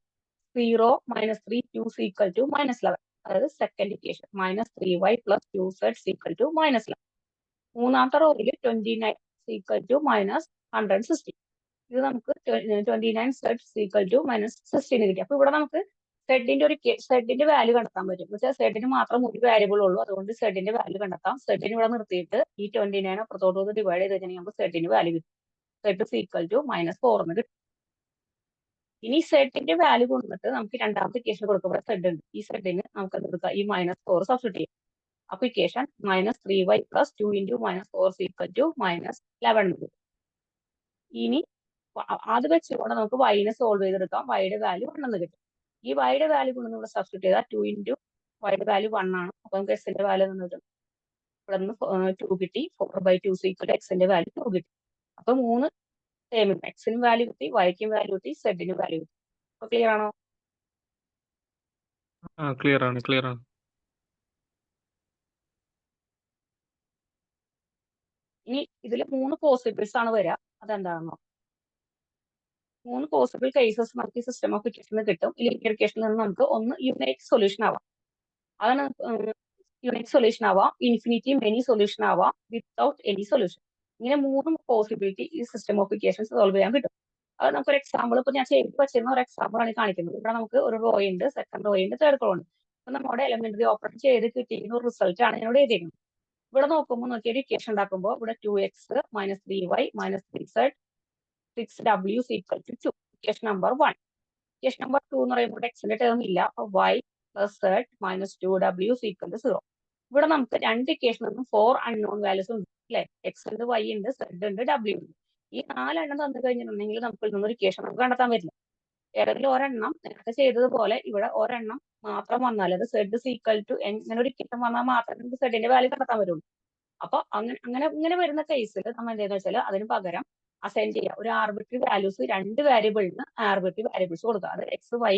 0 -3 2 ഈക്വൽ ടു -11. അതായത് second equation -3y plus 2z equal to -11. മൂന്നാമത്തെ റോയിൽ 29 ഈക്വൽ ടു -160. ഇത് നമുക്ക് 29 സെഡ് ഈക്വൽ ടു -16 കിട്ടി. അപ്പൊ ഇവിടെ നമുക്ക് സെഡിന്റെ വാല്യൂ കണ്ടെത്താൻ പറ്റും. പക്ഷേ സെഡിന് മാത്രം ഒരു വാരിയബിൾ ഉള്ളൂ. അതുകൊണ്ട് സെഡിന്റെ വാല്യൂ കണ്ടെത്താം. സെഡിന് ഇവിടെ നിർത്തിയിട്ട് ഈ 29 അപ്പുറത്തോട്ട് ഡിവൈഡ് ചെയ്ത് കഴിഞ്ഞാൽ നമുക്ക് സെഡിന് വാല്യൂ കിട്ടും. സെഡ് ഈക്വൽ ടു -4 എന്ന് കിട്ടും. ഇനി സെഡിന്റെ വാല്യൂ കൊണ്ടിട്ട് നമുക്ക് രണ്ടാമത്തെ ഇക്വേഷൻ കൊടുക്കുമ്പോൾ സെഡ് ഉണ്ട്. ഈ സെഡിന് നമുക്ക് എടുക്കാം, ഈ -4 സബ്സ്റ്റിറ്റ്യൂട്ട് ചെയ്യും. അപ്പൊ equation -3y plus 2 into -4 equal to -11 കിട്ടും. ഇനി അത് വെച്ചുകൊണ്ട് നമുക്ക് വൈനെ സോൾവ് ചെയ്തെടുക്കാം. വൈയുടെ വാല്യൂ 1 എന്ന് കിട്ടും. ഈ വൈയുടെ വാല്യൂ കൊണ്ട് ഇവിടെ സബ്സ്റ്റിറ്റ്യൂട്ട് ചെയ്താൽ 2 ഇൻറ്റു വൈയുടെ വാല്യൂ 1 ആണ്. അപ്പൊ നമുക്ക് എക്സിന്റെ വാല്യൂ കിട്ടും. ഇവിടെ നിന്ന് 2 കിട്ടി. 4/2 ഈക്വൽ ടു എക്സിന്റെ വാല്യൂ 2 കിട്ടി. അപ്പൊ 3 ടേമിനും എക്സിനും വാല്യൂ കിട്ടി, വൈക്കും വാല്യൂ കിട്ടി, സെഡിനും വാല്യൂ കിട്ടി. അപ്പൊ ക്ലിയർ ആണോ? ക്ലിയർ ആണ്. ഇനി ഇതിൽ 3 പോസിബിൾസ് ആണ് വരിക. അതെന്താണെന്നോ? 3 പോസിബിൾ കേസസ് നമുക്ക് സിസ്റ്റം ഓഫ് ഇക്വേഷനിൽ കിട്ടും. ഈ ഇക്വേഷനിൽ നിന്ന് നമുക്ക് ഒന്ന് യുണൈക്ക് സൊല്യൂഷൻ ആവാം. അതാണ് യുണിക് സൊല്യൂഷൻ ആവാം, ഇൻഫിനിറ്റി മെനി സൊല്യൂഷൻ ആവാം, വിത്തൗട്ട് എനി സൊല്യൂഷൻ. ഇങ്ങനെ 3 പോസിബിലിറ്റി ഈ സിസ്റ്റം ഓഫ് ഇക്വേഷൻസ് സോൾവ് ചെയ്യാൻ കിട്ടും. അത് നമുക്കൊരു എക്സാമ്പിൾ ഇപ്പൊ ഞാൻ ചെയ്ത് വെച്ചിരുന്ന ഒരു എക്സാമ്പിൾ ആണ് കാണിക്കുന്നത്. ഇവിടെ നമുക്ക് ഒരു റോ ഉണ്ട്, സെക്കൻഡ് റോ ഉണ്ട്, തേർഡ് റോ ഉണ്ട്. അപ്പൊ നമ്മുടെ എലിമെന്ററി ഓപ്പറേഷൻ ചെയ്ത് കിട്ടിയിരിക്കുന്ന ഒരു റിസൾട്ട് ആണ് ഞാനിവിടെ എഴുതിയിരിക്കുന്നത്. ഇവിടെ നോക്കുമ്പോൾ നോക്കിയൊരു ഇക്വേഷൻ ഉണ്ടാക്കുമ്പോൾ ഇവിടെ 2x minus 3y minus 3z 6w equal to 2. Equation number 1. Equation number 2 എന്ന് പറയുമ്പോൾ എക്സിന്റെ ടേം ഇല്ല. അപ്പൊ y plus z minus 2w equal to 0. ഇവിടെ നമുക്ക് രണ്ട് ഇക്വേഷനും 4 അൺനോൺ വാല്യൂസ് ഉണ്ട് അല്ലെ. എക്സ് ഉണ്ട്, y ഉണ്ട്, z ഉണ്ട്, w ഉണ്ട്. ഈ 4 എണ്ണം തന്നു കഴിഞ്ഞിട്ടുണ്ടെങ്കിൽ നമുക്ക് ഇതിനൊരു ഇക്വേഷൻ നമുക്ക് കണ്ടെത്താൻ പറ്റില്ല. ഏതെങ്കിലും ഒരെണ്ണം നേരത്തെ ചെയ്തതുപോലെ ഇവിടെ ഒരെണ്ണം മാത്രം വന്നാൽ അത് z ഈക്വൽ ടു ഇങ്ങനെ ഒരു ഇക്വേഷൻ വന്നാൽ മാത്രമേ നമുക്ക് സെഡിന്റെ വാല്യൂ കണ്ടെത്താൻ പറ്റുള്ളൂ. അപ്പൊ ഇങ്ങനെ വരുന്ന കേസിൽ നമ്മൾ എന്താണെന്ന് വെച്ചാൽ അതിന് പകരം അസൈൻ ചെയ്യുക ഒരു ആർബിട്രറി വാല്യൂസ്, രണ്ട് വേരിയബിളിന് ആർബിട്രറി വാല്യൂസ് കൊടുക്കുക. അത് എക്സ്, വൈ,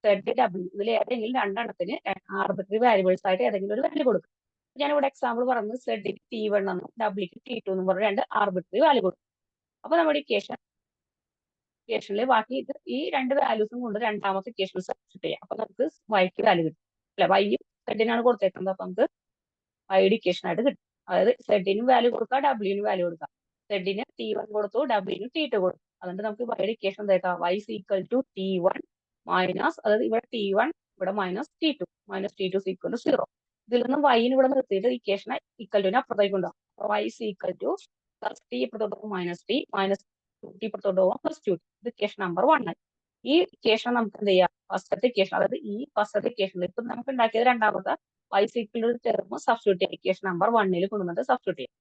സെഡ്, ഡബ്ല്യു ഇതിൽ ഏതെങ്കിലും രണ്ടെണ്ണത്തിന് ആർബിട്രറി വാല്യൂബിൾസ് ആയിട്ട് ഏതെങ്കിലും ഒരു വാല്യൂ കൊടുക്കും. ഞാനിവിടെ എക്സാമ്പിൾ പറഞ്ഞത് സെഡിന് T1 എന്നും ഡബ്ല്യൂക്ക് T2 എന്നും പറഞ്ഞ രണ്ട് ആർബിട്രറി വാല്യൂ കൊടുക്കും. അപ്പൊ നമ്മുടെ ഇക്വേഷനിൽ ബാക്കി ഈ രണ്ട് വാല്യൂസും കൊണ്ട് രണ്ടാമത്തെ ഇക്വേഷൻ സബ്സ്റ്റിറ്റ്യൂട്ട് ചെയ്യാം. അപ്പൊ നമുക്ക് വൈക്ക് വാല്യൂ കിട്ടും അല്ലെ. വൈയും സെഡിനാണ് കൊടുത്തേക്കുന്നത്. അപ്പൊ നമുക്ക് വൈയുടെ ഇക്വേഷൻ ആയിട്ട് കിട്ടും. അതായത് സെഡിനും വാല്യൂ കൊടുക്കാം, ഡബ്ല്യൂനും വാല്യൂ കൊടുക്കാം. സെഡിന് T1 കൊടുത്തു, ഡബ്ല്യൂന് T2 കൊടുത്തു. അതുകൊണ്ട് നമുക്ക് വൈയുടെ ഇക്വേഷൻ എന്താക്കാം, y equal to T1 minus, അതായത് ഇവിടെ T1 ഇവിടെ മൈനസ് T2 ഈക്വൽ ടു 0. ഇതിൽ നിന്ന് വൈന് ഇവിടെ നിർത്തിയിട്ട് ഇക്വേഷനെ ഈക്വൽ ടുവിനെ അപ്പുറത്തേക്ക് ഉണ്ടാവും. y equal to plus t ഇപ്പുറത്തോട്ട് മൈനസ് ടി മൈനസ് 2t ഇപ്പുറത്തോട്ട് പോകും പ്ലസ് 2t. ഇത് ഇക്വേഷൻ നമ്പർ 1 ആയി. ഈ ഇക്വേഷൻ നമുക്ക് എന്ത് ചെയ്യാം, ഫസ്റ്റത്തെ ഇക്വേഷൻ, അതായത് ഈ ഫസ്റ്റത്തെ ഇക്വേഷനിൽ ഇപ്പൊ നമുക്ക് ഉണ്ടാക്കിയത് രണ്ടാമത്തെ y equal to term substitute ചെയ്യാം. ഇക്വേഷൻ നമ്പർ 1 കൊണ്ടുവന്നിട്ട് സബ്സ്റ്റിറ്റ്യൂട്ട് ചെയ്യാം.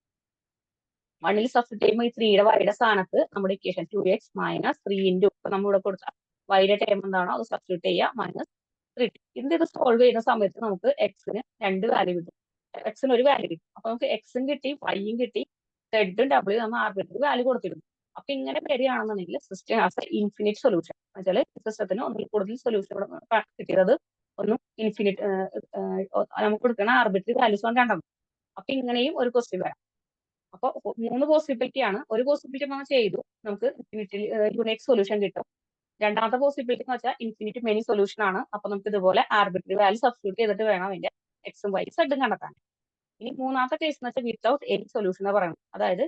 1 സബ്സ്റ്റിറ്റ്യൂട്ട് ചെയ്യുമ്പോൾ ഈ 3യുടെ വൈയുടെ സ്ഥാനത്ത് നമ്മുടെ ഇക്വേഷൻ 2x മൈനസ് 3 ഇൻറ്റു ഇപ്പൊ നമ്മളിവിടെ കൊടുത്ത വൈയുടെ ടേം എന്താണോ അത് സബ്സ്റ്റിറ്റ്യൂട്ട് ചെയ്യുക, മൈനസ് 3t. ഇത് സോൾവ് ചെയ്യുന്ന സമയത്ത് നമുക്ക് എക്സിന് രണ്ട് വാല്യൂ കിട്ടും, എക്സിന് ഒരു വാല്യൂ കിട്ടും. അപ്പൊ നമുക്ക് എക്സും കിട്ടി, വൈയും കിട്ടി, സെഡും ഡബ്ല്യൂ നമ്മൾ ആർബിട്രറി വാല്യൂ കൊടുത്തിരുന്നു. അപ്പൊ ഇങ്ങനെ വരികയാണെന്നുണ്ടെങ്കിൽ system has A infinite solution. എന്നുവെച്ചാൽ സിസ്റ്റത്തിന് ഒന്നിൽ കൂടുതൽ സൊല്യൂഷൻ കിട്ടിയത് ഒന്നും ഇൻഫിനിറ്റ് നമുക്ക് കൊടുക്കുന്ന ആർബിട്രറി വാല്യൂസ് കൊണ്ട് രണ്ടെണ്ണം. അപ്പൊ ഇങ്ങനെയും ഒരു ക്വസ്റ്റ്യൻ വരാം. അപ്പൊ 3 പോസിബിലിറ്റി ആണ്. ഒരു പോസിബിലിറ്റി നമ്മൾ ചെയ്തു, നമുക്ക് യുണീക് സൊല്യൂഷൻ കിട്ടും. രണ്ടാമത്തെ പോസിബിലിറ്റി എന്ന് വെച്ചാൽ ഇൻഫിനിറ്റ് മെനി സൊല്യൂഷൻ ആണ്. അപ്പൊ നമുക്ക് ഇതുപോലെ ആർബിട്രറി വാല്യൂ സബ്സ്റ്റിറ്റ്യൂട്ട് ചെയ്തിട്ട് വേണം അതിന്റെ എക്സും വൈ സെഡും കണ്ടെത്താൻ. ഇനി മൂന്നാമത്തെ കേസ് എന്ന് വെച്ചാൽ വിത്തൗട്ട് എനി സൊല്യൂഷൻ എന്ന് പറയുന്നത്, അതായത്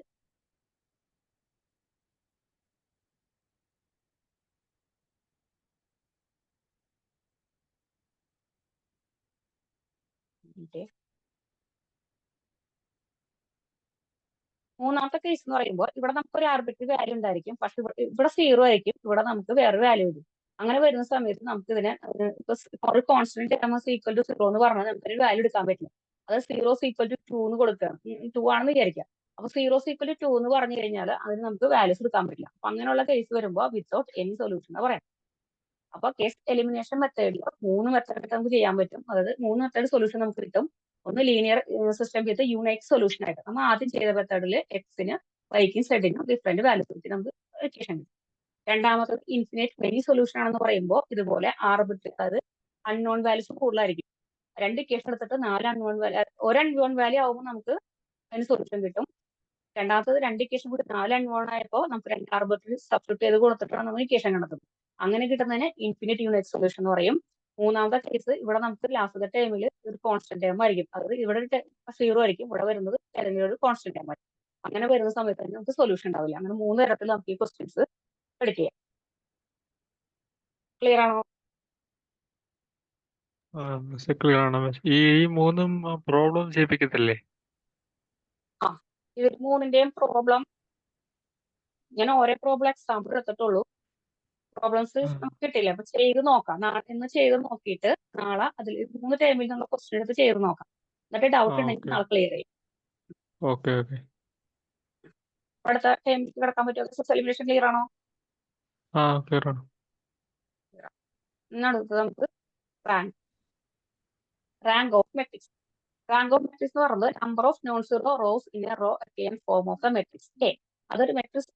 മൂന്നാമത്തെ കേസ് എന്ന് പറയുമ്പോൾ ഇവിടെ നമുക്ക് ഒരു ആർബിട്രറി വാല്യൂ ഉണ്ടായിരിക്കും, പക്ഷെ ഇവിടെ 0 ആയിരിക്കും, ഇവിടെ നമുക്ക് വേറെ വാല്യൂ വരും. അങ്ങനെ വരുന്ന സമയത്ത് നമുക്ക് ഇതിനെ ഒരു കോൺസ്റ്റന്റ് ടേം ഈക്വൽ ടു 0 എന്ന് പറഞ്ഞാൽ നമുക്ക് ഒരു വാല്യൂ എടുക്കാൻ പറ്റില്ല. അത് 0 ഈക്വൽ ടു 2 എന്ന് കൊടുക്കുകയാണ്, 2 ആണെന്ന് വിചാരിക്കാം. അപ്പൊ 0 ഈക്വൽ ടു 2 എന്ന് പറഞ്ഞു കഴിഞ്ഞാൽ അതിന് നമുക്ക് വാല്യൂസ് എടുക്കാൻ പറ്റില്ല. അപ്പൊ അങ്ങനെയുള്ള കേസ് വരുമ്പോൾ വിത്തൗട്ട് എനി സൊല്യൂഷൻ എന്ന് പറയാം. അപ്പൊ കേസ് എലിമിനേഷൻ മെത്തേഡിൽ 3 മെത്തേഡ് നമുക്ക് ചെയ്യാൻ പറ്റും. അതായത് 3 മെത്തേഡ് സൊല്യൂഷൻ നമുക്ക് കിട്ടും. ഒന്ന് ലീനിയർ സിസ്റ്റം വിത്ത് യുണൈക് സൊല്യൂഷൻ ആയിട്ട് നമ്മൾ ആദ്യം ചെയ്ത മെത്തേഡിൽ എക്സിന് വൈക്കും സെഡിനും ഡിഫറെന്റ് വാല്യൂസ് കിട്ടി നമുക്ക് ഇക്വേഷൻ കിട്ടും. രണ്ടാമത്തത് ഇൻഫിനിറ്റ് മെനി സൊല്യൂഷൻ ആണെന്ന് പറയുമ്പോൾ ഇതുപോലെ ആർബിട്രറി, അതായത് അൺനോൺ വാല്യൂസ് കൂടുതലായിരിക്കും. രണ്ട് ഇക്വേഷൻ എടുത്തിട്ട് 4 അൺനോൺ വാല്യൂ, ഒരു അൺനോൺ വാല്യൂ ആവുമ്പോൾ നമുക്ക് അതിന് സൊല്യൂഷൻ കിട്ടും. രണ്ടാമത്തത് രണ്ട് ഇക്വേഷൻ കൂടി 4 അൺനോൺ ആയപ്പോൾ നമുക്ക് രണ്ട് ആർബിട്രറി സബ്സ്റ്റിറ്റ്യൂട്ട് ചെയ്ത് കൊടുത്തിട്ടാണ് നമ്മൾ ഇക്വേഷൻ കണ്ടെത്തുന്നത്. അങ്ങനെ കിട്ടുന്നതിന് ഇൻഫിനിറ്റ് യൂണിക് സൊല്യൂഷൻ എന്ന് പറയും. മൂന്നാമത്തെ കേസ് ഇവിടെ നമുക്ക് ലാസ്റ്റത്തെ ടൈമിൽ ഒരു കോൺസ്റ്റന്റ് ടൈം ആയിരിക്കും, അതായത് ഇവിടെ 0 ആയിരിക്കും, ഇവിടെ വരുന്നത് ഏതെങ്കിലും ഒരു കോൺസ്റ്റന്റ് ടൈം ആയിരിക്കും. അങ്ങനെ വരുന്ന സമയത്ത് നമുക്ക് സൊല്യൂഷൻ ഉണ്ടാവില്ല. അങ്ങനെ 3 തരത്തിൽ നമുക്ക് ഈ ക്വസ്റ്റ്യൻസ് എടുക്കുക. ക്ലിയർ ആണോ? ക്ലിയർ ആണ്. ഈ മൂന്നും പ്രോബ്ലം ചെയ്യിപ്പിക്കത്തില്ലേ? ആ, ഇവർ മൂന്നിന്റെയും പ്രോബ്ലം ഞാൻ ഓരോ പ്രോബ്ലം എക്സാമ്പിൾ എടുത്തിട്ടുള്ളൂ. പ്രോബ്ലംസ് നമുക്ക് കിട്ടില്ല. അപ്പൊ ചെയ്ത് നോക്കാം. ഇന്ന് ചെയ്ത് നോക്കിയിട്ട് നാളെ അതിൽ 3 ടൈമിൽ നമ്മൾ ക്വസ്റ്റ്യൻ എടുത്ത് ചെയ്ത് നോക്കാം. എന്നിട്ട് ഡൗട്ട് ഉണ്ടെങ്കിൽ നാളെ ക്ലിയർ ചെയ്യും. Okay okay. അടുത്ത ടൈമിൽ കിടക്കാൻ പറ്റുമോ? സെലിബ്രേഷൻ ക്ലിയർ ആണോ? ആ ക്ലിയർ ആണ്. അടുത്തത് നമുക്ക് rank of matrix. Rank of matrix എന്ന് പറയുന്നത് number of non zero rows in a row at form of the matrix A. അതൊരു മെട്രിക്സ്,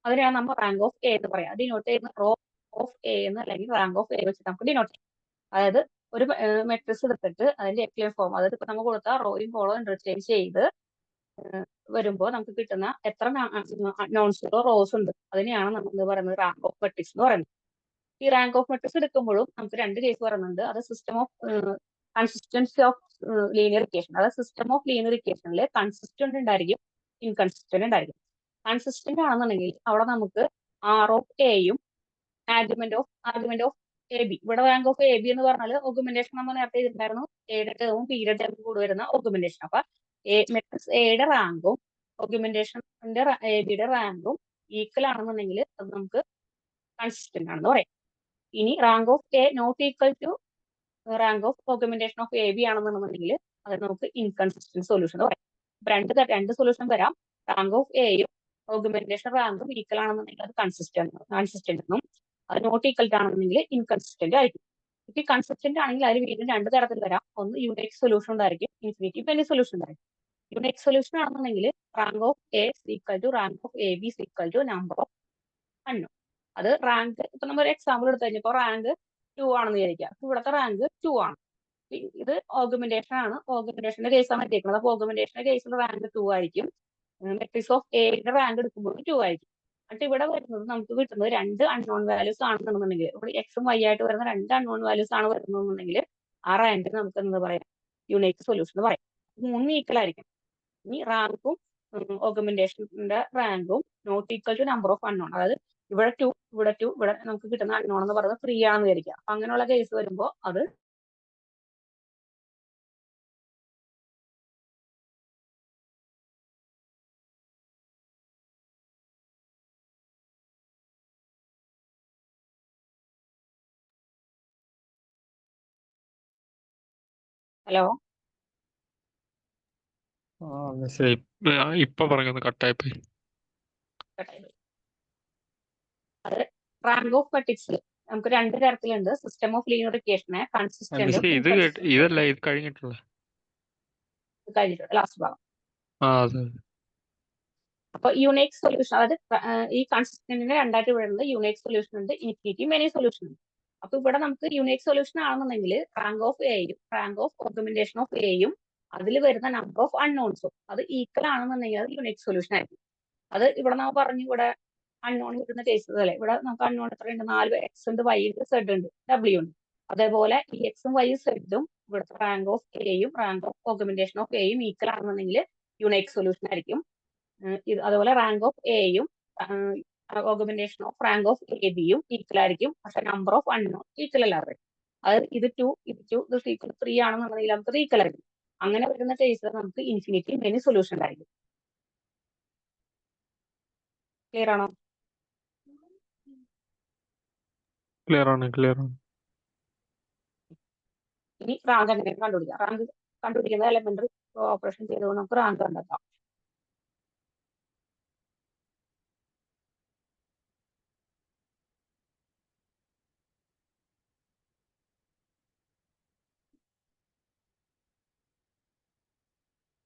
അതിനെയാണ് നമ്മൾ റാങ്ക് ഓഫ് എ എന്ന് പറയാം. ഡിനോട്ട് ചെയ്യുന്ന റോ ഓഫ് എ എന്ന്, അല്ലെങ്കിൽ റാങ്ക് ഓഫ് എ വെച്ചിട്ട് നമുക്ക് ഡിനോട്ട് ചെയ്യാം. അതായത് ഒരു മെട്രിക്സ് എടുത്തിട്ട് അതിന്റെ എക്ലിയർ ഫോം, അതായത് ഇപ്പൊ നമ്മൾ കൊടുത്ത റോയും കോളവും ഇന്റർചേഞ്ച് ചെയ്ത് വരുമ്പോൾ നമുക്ക് കിട്ടുന്ന എത്ര നോൺ സീറോ റോസ് ഉണ്ട് അതിനെയാണ് നമ്മൾ പറയുന്നത് റാങ്ക് ഓഫ് മെട്രിക്സ് എന്ന് പറയുന്നത്. ഈ റാങ്ക് ഓഫ് മെട്രിക്സ് എടുക്കുമ്പോഴും നമുക്ക് രണ്ട് കേസ് പറയുന്നുണ്ട്. അത് system of consistency of linear equation, അതായത് സിസ്റ്റം ഓഫ് ലീനിയർ ഇക്വേഷനിൽ കൺസിസ്റ്റന്റ് ഉണ്ടായിരിക്കും, ഇൻകൺസിസ്റ്റന്റ് ഉണ്ടായിരിക്കും. കൺസിസ്റ്റന്റ് ആണെന്നുണ്ടെങ്കിൽ അവിടെ നമുക്ക് ആർ ഓഫ് എയും ആർഗ്യുമെന്റ് ഓഫ് എ ബി, ഇവിടെ റാങ്ക് ഓഫ് എ ബി എന്ന് പറഞ്ഞാൽ ഓഗ്മെന്റേഷൻ നമ്മൾ നേരത്തെ ചെയ്തിട്ടുണ്ടായിരുന്നു, എയുടെ ടേമും ബിയുടെ ടേമും കൂടി വരുന്ന ഓഗ്മെന്റേഷൻ. അപ്പൊ മെട്രിക്സ് എയുടെ റാങ്കും ഓഗ്മെന്റേഷന്റെ എ ബിയുടെ റാങ്കും ഈക്വൽ ആണെന്നുണ്ടെങ്കിൽ അത് നമുക്ക് കൺസിസ്റ്റന്റ് ആണെന്ന് പറയാം. ഇനി rank of A not equal to rank of augmentation of A B ആണെന്നുണ്ടെങ്കിൽ അത് നമുക്ക് ഇൻകൺസിസ്റ്റന്റ് സൊല്യൂഷൻ എന്ന് പറയാം. രണ്ട് സൊല്യൂഷൻ വരാം. റാങ്ക് ഓഫ് എയും ഓഗ്മെന്റേഷൻ റാങ്കും ഈക്വൽ ആണെന്നുണ്ടെങ്കിൽ അത് കൺസിസ്റ്റന്റ് എന്നും, അത് നോട്ട് ഈക്വൽ ആണെന്നുണ്ടെങ്കിൽ ഇൻകൺസിസ്റ്റന്റ് ആയിരിക്കും. ഇപ്പൊ കൺസിസ്റ്റന്റ് ആണെങ്കിൽ അതിൽ വീണ്ടും രണ്ട് തരത്തിൽ വരാം. ഒന്ന് യൂണിക് സൊല്യൂഷൻ ഉണ്ടായിരിക്കും, ഇൻഫിനിറ്റി മെനി സൊല്യൂഷൻ ഉണ്ടായിരിക്കും. യൂണിക് സൊല്യൂഷൻ ആണെന്നുണ്ടെങ്കിൽ rank of A equal to rank of A B equal to number of unknown. അത് റാങ്ക്, ഇപ്പൊ നമ്മൾ ഒരു എക്സാമ്പിൾ എടുത്തു കഴിഞ്ഞപ്പോൾ റാങ്ക് 2 ആണെന്ന് വിചാരിക്കുക. ഇവിടുത്തെ റാങ്ക് 2 ആണ്. ഇത് ഓഗ്മെന്റേഷൻ ആണ്, ഓഗ്മെന്റേഷന്റെ കേസാണ് എത്തിയിരിക്കുന്നത്. അപ്പൊ ഓഗ്മെന്റേഷന്റെ കേസിൽ റാങ്ക് 2 ആയിരിക്കും. മെട്രിക്സ് ഓഫ് എയുടെ റാങ്ക് എടുക്കുമ്പോൾ 2 ആയിരിക്കും. എന്നിട്ട് ഇവിടെ വരുന്നത് നമുക്ക് കിട്ടുന്നത് രണ്ട് അൺനോൺ വാല്യൂസ് ആണെന്നുണ്ടെങ്കിൽ, ഇവിടെ എക്സും വൈ ആയിട്ട് വരുന്ന രണ്ട് അൺനോൺ വാല്യൂസ് ആണ് വരുന്നതെന്നുണ്ടെങ്കിൽ ആ റാങ്ക് നമുക്ക് എന്താ പറയാം, യൂണിക് സൊല്യൂഷൻ എന്ന് പറയാം. മൂന്ന് ഈക്വൽ ആയിരിക്കും. ഇനി റാങ്കും ഓഗ്മെന്റേഷന്റെ റാങ്കും not equal to number of unknown, അതായത് ഇവിടെ 2 ഇവിടെ നമുക്ക് കിട്ടുന്ന അൺനോൺ എന്ന് പറയുന്നത് 3 ആണെന്ന് വിചാരിക്കുക. അപ്പൊ അങ്ങനെയുള്ള കേസ് വരുമ്പോൾ അത് ഹലോ ഇപ്പൊ പറഞ്ഞൊന്ന് കട്ടായിപ്പോയി. അത് റാങ്ക് ഓഫ് മെട്രിക്സിൽ നമുക്ക് രണ്ട് തരത്തിലുണ്ട്. സിസ്റ്റം ഓഫ് ലീനിയർ ഇക്വേഷനെ കൺസിസ്റ്റന്റ് ഇതല്ല, ഇത് കഴിഞ്ഞിട്ടുള്ള കഴിഞ്ഞിട്ടുണ്ട് ലാസ്റ്റ് ഭാഗം. അതെ. അപ്പൊ യൂണിക് സൊല്യൂഷൻ, അതായത് ഈ കൺസിസ്റ്റന്റിനെ രണ്ടായിട്ട് വിടുന്നത് യൂണിക് സൊല്യൂഷൻ ഉണ്ട്, ഇൻഫിനിറ്റി മെനി സൊല്യൂഷൻ ഉണ്ട്. അപ്പൊ ഇവിടെ നമുക്ക് യൂണിക് സൊല്യൂഷൻ ആണെന്നുണ്ടെങ്കിൽ റാങ്ക് ഓഫ് എയും റാങ്ക് ഓഫ് ഓഗ്മെന്റേഷൻ ഓഫ് എയും അതിൽ വരുന്ന നമ്പർ ഓഫ് അൺനോൺസും അത് ഈക്വൽ ആണെന്നുണ്ടെങ്കിൽ അത് യൂണിക് സൊല്യൂഷൻ ആയിരിക്കും. അത് ഇവിടെ നമ്മൾ പറഞ്ഞു, ഇവിടെ അൺനോൺ കിട്ടുന്ന കേസസ് അല്ലേ, ഇവിടെ നമുക്ക് അൺനോൺ എത്രയുണ്ട്, 4 എക്സ് ഉണ്ട്, വൈ ഉണ്ട്, സെഡ് ഉണ്ട്, ഡബ്ല്യു ഉണ്ട്. അതേപോലെ ഈ എക്സും വൈയും സെഡും ഇവിടുത്തെ റാങ്ക് ഓഫ് എയും റാങ്ക് ഓഫ് ഓഗ്മെന്റേഷൻ ഓഫ് എയും ഈക്വൽ ആണെന്നുണ്ടെങ്കിൽ യൂണിക് സൊല്യൂഷൻ ആയിരിക്കും. അതുപോലെ റാങ്ക് ഓഫ് എയും augmentation of rank of A ബിയും ഈക്വൽ ആയിരിക്കും. പക്ഷെ നമ്പർ ഓഫ് അൺനോൺ ഈക്വൽ അല്ലാതെ, അതായത് ഇത് 2 ഇത് 3 ആണെന്നുണ്ടെങ്കിൽ നമുക്ക് ഈക്വൽ ആയിരിക്കും. അങ്ങനെ വരുന്ന കേസിൽ നമുക്ക് ഇൻഫിനിറ്റി മെനി സൊല്യൂഷൻ ആയിരിക്കും. ക്ലിയർ ആണോ? ക്ലിയർ ആണ്. ഇനി റാങ്ക് എങ്ങനെ കണ്ടുപിടിക്കാം? റാങ്ക് കണ്ടുപിടിക്കുന്ന എലമെന്ററി ഓപ്പറേഷൻ ചെയ്തുകൊണ്ട് നമുക്ക് റാങ്ക് കണ്ടെത്താം.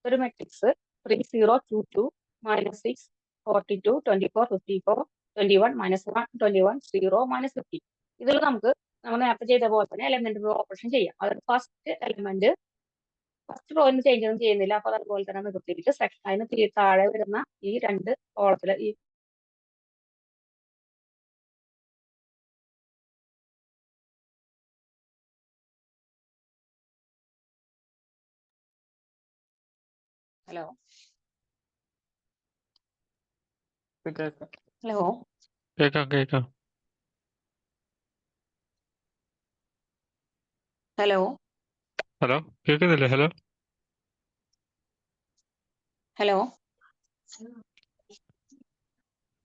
ഒരു മെട്രിക്സ് 3 0 2 2 -6 42 24 54 21 -1 21 0 -50. ഇതിൽ നമുക്ക് നമ്മൾ നേരത്തെ ചെയ്ത പോലെ തന്നെ എലമെന്ററി ഓപ്പറേഷൻ ചെയ്യാം. അതായത് ഫസ്റ്റ് റോയിൽ ചേഞ്ച് ഒന്നും ചെയ്യുന്നില്ല. അപ്പൊ അതുപോലെ തന്നെ നിർത്തിയിട്ട് അതിന് താഴെ വരുന്ന ഈ രണ്ട് കോളത്തില് ഈ ഹലോ ഹലോ കേക്കാം. ഹലോ ഹലോ, കേക്കുന്നില്ലേ? Hello hello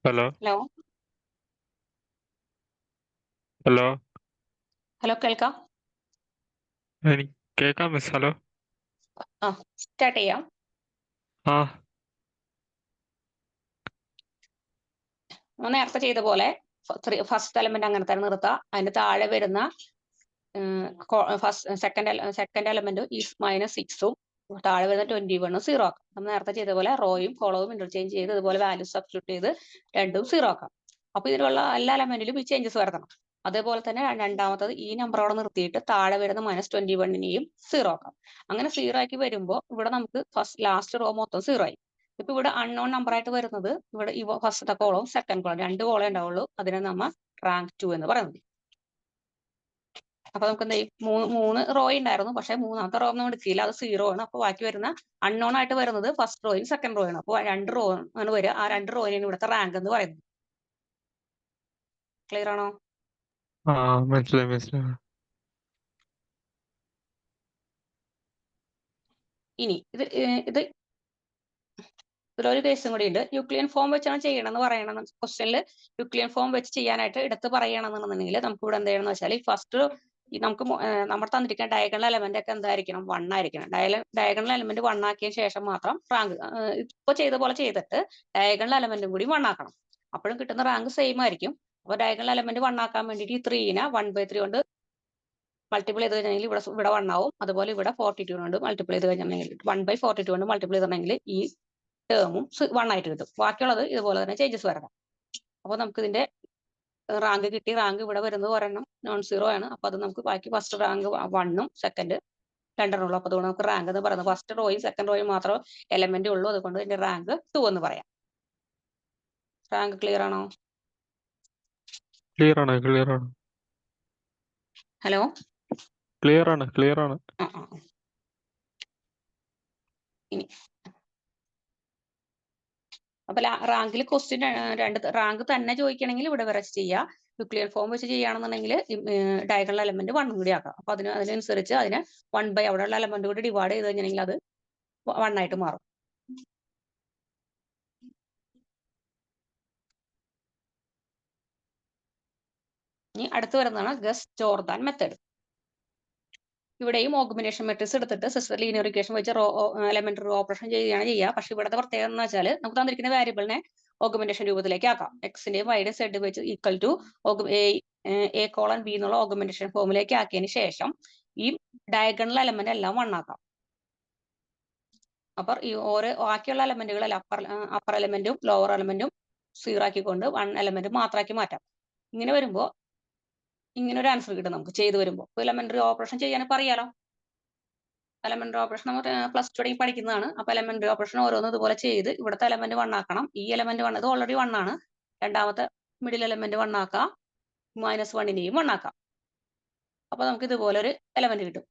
hello hello hello hello കേൾക്കാം? എനിക്ക് കേക്കാം മിസ്. ഹലോ. സ്റ്റാർട്ട് ചെയ്യാം. ആ നേരത്തെ ചെയ്ത പോലെ ഫസ്റ്റ് എലമെന്റ് അങ്ങനെ തന്നെ നിർത്താം. അതിന് താഴെ വരുന്ന സെക്കൻഡ് എലമെന്റ് ഈ -6ഉം താഴെ വരുന്ന 21 0 ആക്കാം. നമ്മൾ നേരത്തെ ചെയ്ത പോലെ റോയും കോളവും ഇന്റർചേഞ്ച് ചെയ്ത് ഇതുപോലെ വാല്യൂ സബ്സ്റ്റിറ്റ്യൂട്ട് ചെയ്ത് രണ്ടും 0 ആക്കാം. അപ്പൊ ഇതിലുള്ള എല്ലാ എലമെന്റിലും ഈ ചേഞ്ചസ് വരുത്തണം. അതേപോലെ തന്നെ രണ്ടാമത്തത് ഈ നമ്പറോടെ നിർത്തിയിട്ട് താഴെ വരുന്ന -21നെയും 0 ആക്കാം. അങ്ങനെ 0 ആക്കി വരുമ്പോൾ ഇവിടെ നമുക്ക് ലാസ്റ്റ് റോ മൊത്തം 0 ആയി. ഇപ്പൊ ഇവിടെ അൺനോൺ നമ്പർ ആയിട്ട് വരുന്നത് ഇവിടെ ഈ ഫസ്റ്റത്തെ കോളവും സെക്കൻഡ് കോളം, രണ്ട് കോളേ ഉണ്ടാവുള്ളൂ. അതിനെ നമ്മൾ റാങ്ക് 2 എന്ന് പറയുന്നത്. അപ്പൊ നമുക്ക് എന്താ മൂന്ന് റോ ഉണ്ടായിരുന്നു, പക്ഷെ മൂന്നാമത്തെ റോ ഒന്നും എടുക്കില്ല, അത് 0 ആണ്. അപ്പൊ ബാക്കി വരുന്ന അൺനോൺ ആയിട്ട് വരുന്നത് ഫസ്റ്റ് റോയും സെക്കൻഡ് റോയും ആണ്. അപ്പൊ 2 റോ ആണ് വരിക. ആ 2 റോയിനാണ് ഇവിടുത്തെ റാങ്ക് എന്ന് പറയുന്നത്. ക്ലിയർ ആണോ? ആ മനസ്സിലായി. ഇനി ഇത് ഇതിലൊരു കേസും കൂടി ഉണ്ട്. യൂക്ലിയൻ ഫോം വെച്ചാണ് ചെയ്യണമെന്ന് പറയണം. ക്വസ്റ്റ്യനിൽ യൂക്ലിയൻ ഫോം വെച്ച് ചെയ്യാനായിട്ട് എടുത്ത് പറയണമെന്നുണ്ടെങ്കിൽ നമുക്ക് ഇവിടെ എന്ത് ചെയ്യണം എന്ന് വെച്ചാൽ, ഫസ്റ്റ് നമുക്ക് നമ്മൾ തന്നിരിക്കുന്ന ഡയഗണൽ എലമെന്റ് ഒക്കെ എന്തായിരിക്കണം? 1 ആയിരിക്കണം. ഡയഗണൽ എലമെന്റ് 1 ആക്കിയ ശേഷം മാത്രം റാങ്ക് ഇപ്പൊ ചെയ്ത പോലെ ചെയ്തിട്ട് ഡയഗണൽ എലമെന്റും കൂടി 1 ആക്കണം. അപ്പോഴും കിട്ടുന്ന റാങ്ക് സെയിം ആയിരിക്കും. അപ്പൊ ഡയഗണൽ എലമെന്റ് 1 ആക്കാൻ വേണ്ടിയിട്ട് ഈ 3നെ 1/3 കൊണ്ട് മൾട്ടിപ്പിൾ ചെയ്ത് കഴിഞ്ഞാൽ ഇവിടെ 1 ആവും. അതുപോലെ ഇവിടെ 42 കൊണ്ട് മൾട്ടിപ്പിൾ ചെയ്ത് കഴിഞ്ഞിട്ടുണ്ടെങ്കിൽ 1/42 കൊണ്ട് മൾട്ടിപ്പിൾ ചെയ്തിട്ടുണ്ടെങ്കിൽ ഈ ടേമും 1 ആയിട്ട് കിട്ടും. ബാക്കിയുള്ളത് ഇതുപോലെ തന്നെ ചേഞ്ചസ് വരണം. അപ്പോൾ നമുക്ക് ഇതിന്റെ റാങ്ക് കിട്ടി. റാങ്ക് ഇവിടെ വരുന്നത് ഒരെണ്ണം non-zero ആണ്. അപ്പൊ അത് നമുക്ക് ബാക്കി ഫസ്റ്റ് റാങ്ക് 1ഉം സെക്കൻഡ് 2 ഉള്ളൂ. അപ്പൊ അതുകൊണ്ട് നമുക്ക് റാങ്ക് എന്ന് പറയുന്നത് ഫസ്റ്റ് റോയും സെക്കൻഡ് റോയും മാത്രമേ എലമെന്റ് ഉള്ളൂ. അതുകൊണ്ട് ഇതിന്റെ റാങ്ക് 2 എന്ന് പറയാം. റാങ്ക് ക്ലിയർ ആണോ? ക്ലിയർ ആണ്. ഹലോ, ക്ലിയർ ആണ്. ഇനി അപ്പൊ റാങ്കിൽ ക്വസ്റ്റ്യൻ റാങ്ക് തന്നെ ചോദിക്കണമെങ്കിൽ ഇവിടെ വരെ ചെയ്യാം. ന്യൂക്ലിയർ ഫോം വെച്ച് ചെയ്യുകയാണെന്നുണ്ടെങ്കിൽ ഡയഗണൽ എലമെന്റ് 1 കൂടി ആക്കാം. അപ്പൊ അതിനനുസരിച്ച് അതിനെ 1/, അവിടെയുള്ള എലമെന്റ് കൂടി ഡിവൈഡ് ചെയ്ത് കഴിഞ്ഞിട്ടുണ്ടെങ്കിൽ അത് 1 ആയിട്ട് മാറും. ഇനി അടുത്ത് വരുന്നതാണ് ഗസ് ജോർദാൻ മെത്തേഡ്. ഇവിടെയും ഓഗ്മെന്റേഷൻ മെട്രിക്സ് എടുത്തിട്ട് സിസ്റ്റർ ലീനിയർ ഇക്വേഷൻ വെച്ച് എലമെന്ററി ഓപ്പറേഷൻ ചെയ്യുകയാണ് ചെയ്യുക. പക്ഷെ ഇവിടുത്തെ പ്രത്യേകത എന്ന് വെച്ചാൽ നമുക്ക് തന്നിരിക്കുന്ന വേരിയബിളിനെ ഓഗ്മെന്റേഷൻ രൂപത്തിലേക്ക് ആക്കാം. എക്സിന്റെയും വൈയുടെയും സെഡ് വെച്ച് ഈക്വൽ ടു A:B എന്നുള്ള ഓഗ്മെന്റേഷൻ ഫോമിലേക്ക് ആക്കിയതിന് ശേഷം ഈ ഡയഗണൽ എലമെന്റ് എല്ലാം 1 ആക്കാം. അപ്പൊ ഈ ഓരോ ബാക്കിയുള്ള എലമെന്റുകളെല്ലാം അപ്പർ എലമെന്റും ലോവർ എലമെന്റും 0 ആക്കിക്കൊണ്ട് 1 എലമെന്റ് മാത്രമാക്കി മാറ്റാം. ഇങ്ങനെ വരുമ്പോൾ ഇങ്ങനെ ഒരു ആൻസർ കിട്ടും നമുക്ക് ചെയ്തു വരുമ്പോൾ. എലമെന്ററി ഓപ്പറേഷൻ ചെയ്യാനൊക്കെ അറിയാലോ. എലമെന്ററി ഓപ്പറേഷൻ നമ്മൾ +2 തുടങ്ങി പഠിക്കുന്നതാണ്. അപ്പൊ എലമെന്ററി ഓപ്പറേഷൻ ഓരോന്നും ഇതുപോലെ ചെയ്ത് ഇവിടുത്തെ എലമെന്റ് 1 ആക്കണം. ഈ എലമെന്റ് 1 ഇത് ഓൾറെഡി 1 ആണ്. രണ്ടാമത്തെ മിഡിൽ എലമെന്റ് 1 ആക്കാം. -1നെയും 1 ആക്കാം. അപ്പൊ നമുക്ക് ഇതുപോലെ ഒരു എലമെന്റ് കിട്ടും.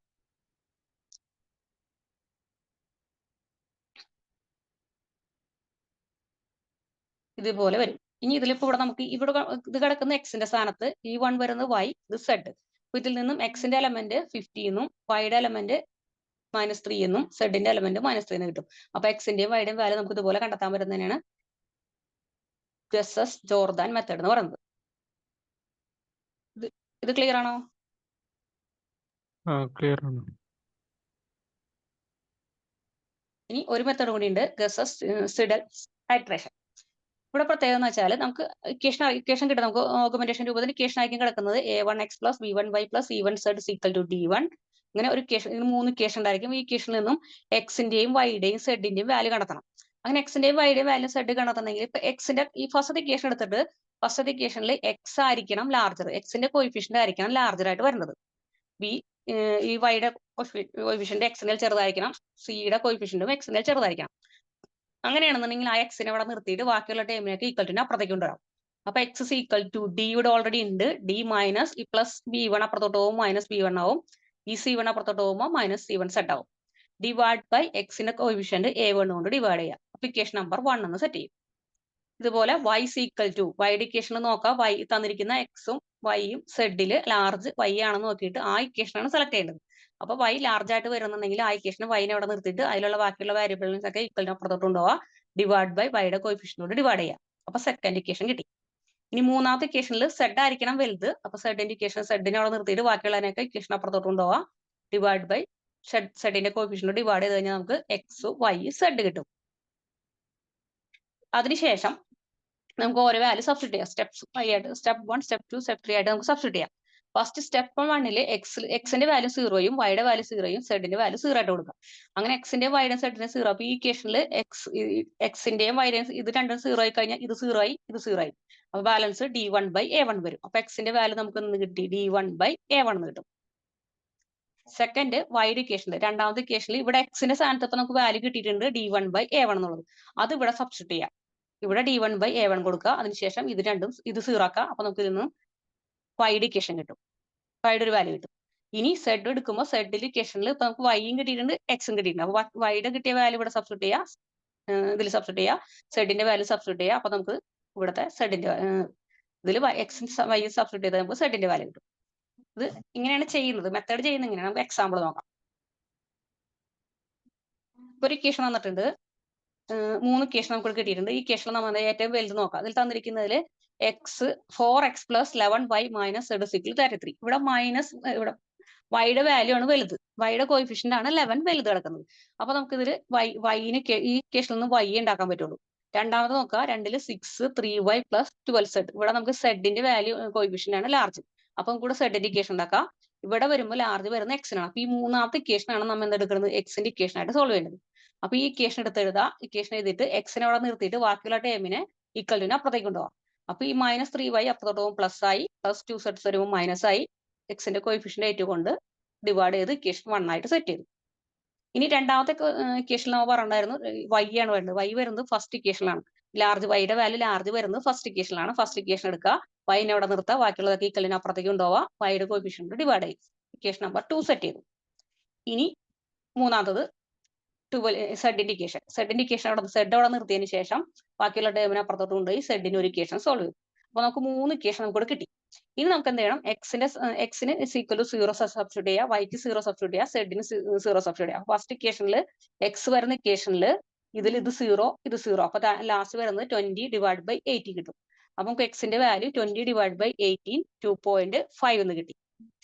ഇതുപോലെ വരും. ഇനി ഇതിലിപ്പോ ഇവിടെ നമുക്ക് ഇവിടെ ഇത് കിടക്കുന്ന എക്സിന്റെ സ്ഥാനത്ത് ഈ 1 വരുന്നത് y, ഇത് z. ഇതിൽ നിന്നും എക്സിന്റെ എലമെന്റ് 50 എന്നും വൈയുടെ എലമെന്റ് -3 എന്നും സെഡിന്റെ എലമെന്റ് -3 എന്ന് കിട്ടും. അപ്പൊ എക്സിന്റെയും വൈയുടെയും വാല്യൂ നമുക്ക് ഇതുപോലെ കണ്ടെത്താൻ പറ്റുന്നതിനാണ് ഗസ്സസ് ജോർദാൻ മെത്തേഡ് എന്ന് പറയുന്നത്. ഇത് ക്ലിയർ ആണോ? ക്ലിയർ ആണ്. ഇനി ഒരു മെത്തേഡ് കൂടി ഉണ്ട്, ഗസ്സസ് സിഡൽ ഹൈട്രേഷൻ. ഇവിടെ പ്രത്യേകത എന്ന് വെച്ചാൽ നമുക്ക് ഇക്വേഷൻ കിട്ടും. നമുക്ക് ഓഗ്മെന്റേഷൻ രൂപത്തിൽ ഇക്വേഷൻ ആയിരിക്കും കിടക്കുന്നത് A1x + B1y + C1z = D1. ഇങ്ങനെ ഒരു ഇക്വേഷൻ, ഇതിന് 3 ഇക്വേഷൻ ഉണ്ടായിരിക്കും. ഈ ഇക്വേഷനിൽ നിന്നും എക്സിന്റെയും വൈയുടെയും സെഡിന്റെയും വാല്യൂ കണ്ടെത്തണം. അങ്ങനെ എക്സിന്റെയും വൈയുടെയും വാല്യൂ സെഡ് കണ്ടെത്തണമെങ്കിൽ ഇപ്പൊ എക്സിന്റെ ഈ ഫസ്റ്റ് ഇക്വേഷൻ എടുത്തിട്ട് ഫസ്റ്റ് ഇക്വേഷനിൽ എക്സ് ആയിരിക്കണം ലാർജർ, എക്സിന്റെ കോയിഫിഷ്യന്റ് ആയിരിക്കണം ലാർജർ ആയിട്ട് വരുന്നത്. ഈ വൈയുടെ കോയിഫിഷ്യന്റ് എക്സിന്റെ ചെറുതായിരിക്കണം, സിയുടെ കോയിഫിഷ്യന്റും എക്സിന്റെ ചെറുതായിരിക്കണം. അങ്ങനെയാണെന്നുണ്ടെങ്കിൽ ആ എക്സിനെ ഇവിടെ നിർത്തിയിട്ട് ബാക്കിയുള്ള ടൈമിലേക്ക് ഈക്വൽ അപ്പുറത്തേക്ക് കൊണ്ടുവരാം. അപ്പൊ എക്സ് = D ഇവിടെ ഓൾറെഡി ഉണ്ട്. D മൈനസ് ഈ +B1 അപ്പുറത്തോട്ട് പോകും, -B1 ആവും. ഈ C1 അപ്പുറത്തോട്ട് പോകുമ്പോൾ -C1z ആവും. ഡിവൈഡ് ബൈ എക്സിന്റെ കോയിഫിഷ്യന്റ് A1 കൊണ്ട് ഡിവൈഡ് ചെയ്യാം. അപ്പൊ ഇക്വേഷൻ നമ്പർ 1 എന്ന് സെറ്റ് ചെയ്യും. ഇതുപോലെ y = വൈയുടെ ഇക്വേഷൻ നോക്കാം. y തന്നിരിക്കുന്ന എക്സും വൈയും സെഡില് ലാർജ് y ആണെന്ന് നോക്കിയിട്ട് ആ ഇക്വേഷനാണ് സെലക്ട് ചെയ്യേണ്ടത്. അപ്പൊ y ലാർജ് ആയിട്ട് വരുന്നുണ്ടെങ്കിൽ ആ ഇക്വേഷൻ വൈനെ അവിടെ നിർത്തിയിട്ട് അതിലുള്ള ബാക്കിയുള്ള വേരിയബിൾസ് ഒക്കെ ഈക്വലിന് അപ്പുറത്തോട്ട് കൊണ്ടുപോവാ. ഡിവൈഡ് ബൈ വൈയുടെ കോയിഫിഷ്യനോട് ഡിവൈഡ് ചെയ്യാം. അപ്പൊ സെക്കൻഡ് ഇക്വേഷൻ കിട്ടി. ഇനി മൂന്നാമത്തെ ഇക്വേഷനിൽ സെഡ് ആയിരിക്കണം വലുത്. അപ്പൊ സെഡിന്റെ ഇക്വേഷൻ സെഡിനെ അവിടെ നിർത്തിയിട്ട് ബാക്കിയുള്ളതിനൊക്കെ ഇക്വേഷൻ അപ്പുറത്തോട്ട് കൊണ്ടുപോവാ. ഡിവൈഡ് ബൈ സെഡിന്റെ കോയിഫിഷ്യനോട് ഡിവൈഡ് ചെയ്ത് കഴിഞ്ഞാൽ നമുക്ക് എക്സ് വൈ സെഡ് കിട്ടും. അതിനുശേഷം നമുക്ക് ഓരോ വാല്യൂ സബ്സ്റ്റിറ്റ്യൂട്ട് ചെയ്യാം. സ്റ്റെപ്പ് 1, സ്റ്റെപ്പ് 2, സ്റ്റെപ്പ് 3 ആയിട്ട് നമുക്ക് സബ്സ്റ്റിറ്റ്യൂട്ട് ചെയ്യാം. ഫസ്റ്റ് സ്റ്റെപ്പ് 1 എക്സിന്റെ വാല്യൂ 0യും വൈയുടെ വാല്യൂ 0യും സെഡിന്റെ വാല്യൂ 0 ആയിട്ട് കൊടുക്കാം. അങ്ങനെ എക്സിന്റെയും വൈയുടെയും സെഡിന്റെ 0. അപ്പൊ ഈ ഇക്വേഷനിൽ എക്സിന്റെയും വൈയുടെയും ഇത് രണ്ടും 0 ആയി കഴിഞ്ഞാൽ ഇത് 0 ആയി, ഇത് 0 ആയി. അപ്പൊ ബാലൻസ് D1/A1 വരും. അപ്പൊ എക്സിന്റെ വാല്യൂ നമുക്ക് ഇന്ന് കിട്ടി D1/A1 എന്ന് കിട്ടും. സെക്കൻഡ് വൈയുടെ ഇക്വേഷനിൽ രണ്ടാമത്തെ ഇക്വേഷനിൽ ഇവിടെ എക്സിന്റെ സ്ഥാനത്ത് ഇപ്പൊ നമുക്ക് വാല്യൂ കിട്ടിയിട്ടുണ്ട് D1/A1 എന്നുള്ളത്. അത് ഇവിടെ സബ്സ്റ്റിറ്റ്യൂട്ട് ചെയ്യാം. ഇവിടെ D1/A1 കൊടുക്കുക. അതിനുശേഷം ഇത് രണ്ടും 0 ആക്കുക. അപ്പൊ നമുക്ക് ഇതിൽ നിന്ന് വൈയുടെ ഇക്വേഷൻ കിട്ടും, വൈയുടെ ഒരു വാല്യൂ കിട്ടും. ഇനി സെഡ് എടുക്കുമ്പോൾ സെഡിൽ ഇക്വേഷനിൽ ഇപ്പൊ നമുക്ക് വൈയും കിട്ടിയിട്ടുണ്ട് എക്സും കിട്ടിയിട്ടുണ്ട്. അപ്പൊ വൈയുടെ കിട്ടിയ വാല്യൂ ഇവിടെ സബ്സ്റ്റിറ്റ്യൂട്ട് ചെയ്യാം, ഇതിൽ സബ്സ്റ്റിറ്റ്യൂട്ട് ചെയ്യാം, സെഡിന്റെ വാല്യൂ സബ്സ്റ്റിറ്റ്യൂട്ട് ചെയ്യാം. അപ്പൊ നമുക്ക് ഇവിടുത്തെ സെഡിന്റെ ഇതിൽ എക്സും വൈയും സബ്സ്റ്റിറ്റ്യൂട്ട് ചെയ്താൽ നമുക്ക് സെഡിന്റെ വാല്യൂ കിട്ടും. ഇത് ഇങ്ങനെയാണ് ചെയ്യുന്നത്, മെത്തേഡ് ചെയ്യുന്നത് ഇങ്ങനെയാണ്. നമുക്ക് എക്സാമ്പിൾ നോക്കാം. ഒരു ഇക്വേഷൻ തന്നിട്ടുണ്ട്, 3 ഇക്വേഷൻ നമുക്ക് കിട്ടിയിട്ടുണ്ട്. ഈ ഇക്വേഷൻ നമ്മൾ ഏറ്റവും വലുത് നോക്കാം. അതിൽ തന്നിരിക്കുന്നതിൽ four x plus 11y minus z സിക്കിൾ 33. ഇവിടെ മൈനസ്, ഇവിടെ വൈയുടെ വാല്യൂ ആണ് വലുത്, വൈയുടെ കോയിഫിഷ്യന്റ് ആണ് 11 വലുത് കിടക്കുന്നത്. അപ്പൊ നമുക്ക് ഇതിൽ വൈന് ഈ ഇക്വേഷനിൽ നിന്ന് വൈ ഉണ്ടാക്കാൻ പറ്റുള്ളൂ. രണ്ടാമത് നോക്കുക, 2ൽ 6 3y പ്ലസ് 12z. ഇവിടെ നമുക്ക് സെഡിന്റെ വാല്യൂ കോയിഫിഷ്യന്റ് ആണ് ലാർജ്. അപ്പൊ നമുക്ക് ഇവിടെ സെഡിന്റെ ഇക്വേഷൻ ഉണ്ടാക്കാം. ഇവിടെ വരുമ്പോൾ ലാർജ് വരുന്ന എക്സിനാണ്. അപ്പൊ ഈ മൂന്നാമത്തെ ഇക്വേഷൻ ആണ് നമ്മൾ എന്തെടുക്കുന്നത്, എക്സിന്റെ ഇക്വേഷൻ ആയിട്ട് സോൾവ് ചെയ്യുന്നത്. അപ്പൊ ഈ ഇക്വേഷൻ എടുത്ത് എഴുതാം. ഇക്വേഷൻ എഴുതിയിട്ട് എക്സിനെ അവിടെ നിർത്തിയിട്ട് ബാക്കിയുള്ള ടേമിനെ ഈക്വലിന് അപ്പുറത്തേക്ക് കൊണ്ടുപോകാം. അപ്പൊ ഈ മൈനസ് 3y അപ്പുറത്തോട്ട് പോകുമ്പോൾ പ്ലസ് ആയി, പ്ലസ് 2z വരുമ്പോൾ മൈനസ് ആയി, എക്സിന്റെ കോയിഫിഷ്യന്റ് 8 കൊണ്ട് ഡിവൈഡ് ചെയ്ത് ഇക്വേഷൻ 1 ആയിട്ട് സെറ്റ് ചെയ്തു. ഇനി രണ്ടാമത്തെ ഇക്വേഷനിൽ നമ്മൾ പറഞ്ഞിട്ടുണ്ടായിരുന്നു വൈ ആണ് വരുന്നത്. വൈ വരുന്നത് ഫസ്റ്റ് ഇക്വേഷനിലാണ്. ലാർജ് വൈയുടെ വാല്യൂ ലാർജ് വരുന്നത് ഫസ്റ്റ് ഇക്വേഷനിലാണ്. ഫസ്റ്റ് ഇക്വേഷൻ എടുക്കുക, വൈനെ അവിടെ നിർത്തുക, ബാക്കിയുള്ളതൊക്കെ ഈക്വലിന് അപ്പുറത്തേക്ക് കൊണ്ടുപോവാം, വൈയുടെ കോയിഫിഷ്യന്റ് ഡിവൈഡ് ചെയ്യും. ഇക്വേഷൻ നമ്പർ 2 സെറ്റ് ചെയ്തു. ഇനി മൂന്നാമത്തത് സെഡിന്റെ ഇക്വേഷൻ. സെഡിന്റെ ഇക്വേഷൻ അവിടെ സെഡ് അവിടെ നിർത്തിയതിന് ശേഷം ബാക്കിയുള്ള ടേമിനെ അപ്പുറത്തോട്ട് കൊണ്ടുപോയി സെഡിന് ഒരു ഇക്വേഷൻ സോൾവ് ചെയ്തു. അപ്പൊ നമുക്ക് 3 ഇക്വേഷൻ നമുക്ക് കിട്ടി. ഇനി നമുക്ക് എന്ത് ചെയ്യണം, എക്സിന് ഈക്വൽ ടു 0 സബ്സ്റ്റിറ്റ്യൂട്ട് ചെയ്യുക, വൈക്ക് 0 സബ്സ്റ്റിറ്റ്യൂട്ട് ചെയ്യുക, സെഡിന് 0 സബ്സ്റ്റിറ്റ്യൂട്ട് ചെയ്യുക. ഫസ്റ്റ് ഇക്വേഷനിൽ എക്സ് വരുന്ന ഇക്വേഷനിൽ ഇതിൽ ഇത് 0 ഇത് 0. അപ്പൊ ലാസ്റ്റ് വരുന്നത് 20 ഡിവൈഡ് ബൈ 80 കിട്ടും. അപ്പൊ നമുക്ക് എക്സിന്റെ വാല്യൂ 20 ഡിവൈഡ് ബൈ 18 2.5 എന്ന് കിട്ടി.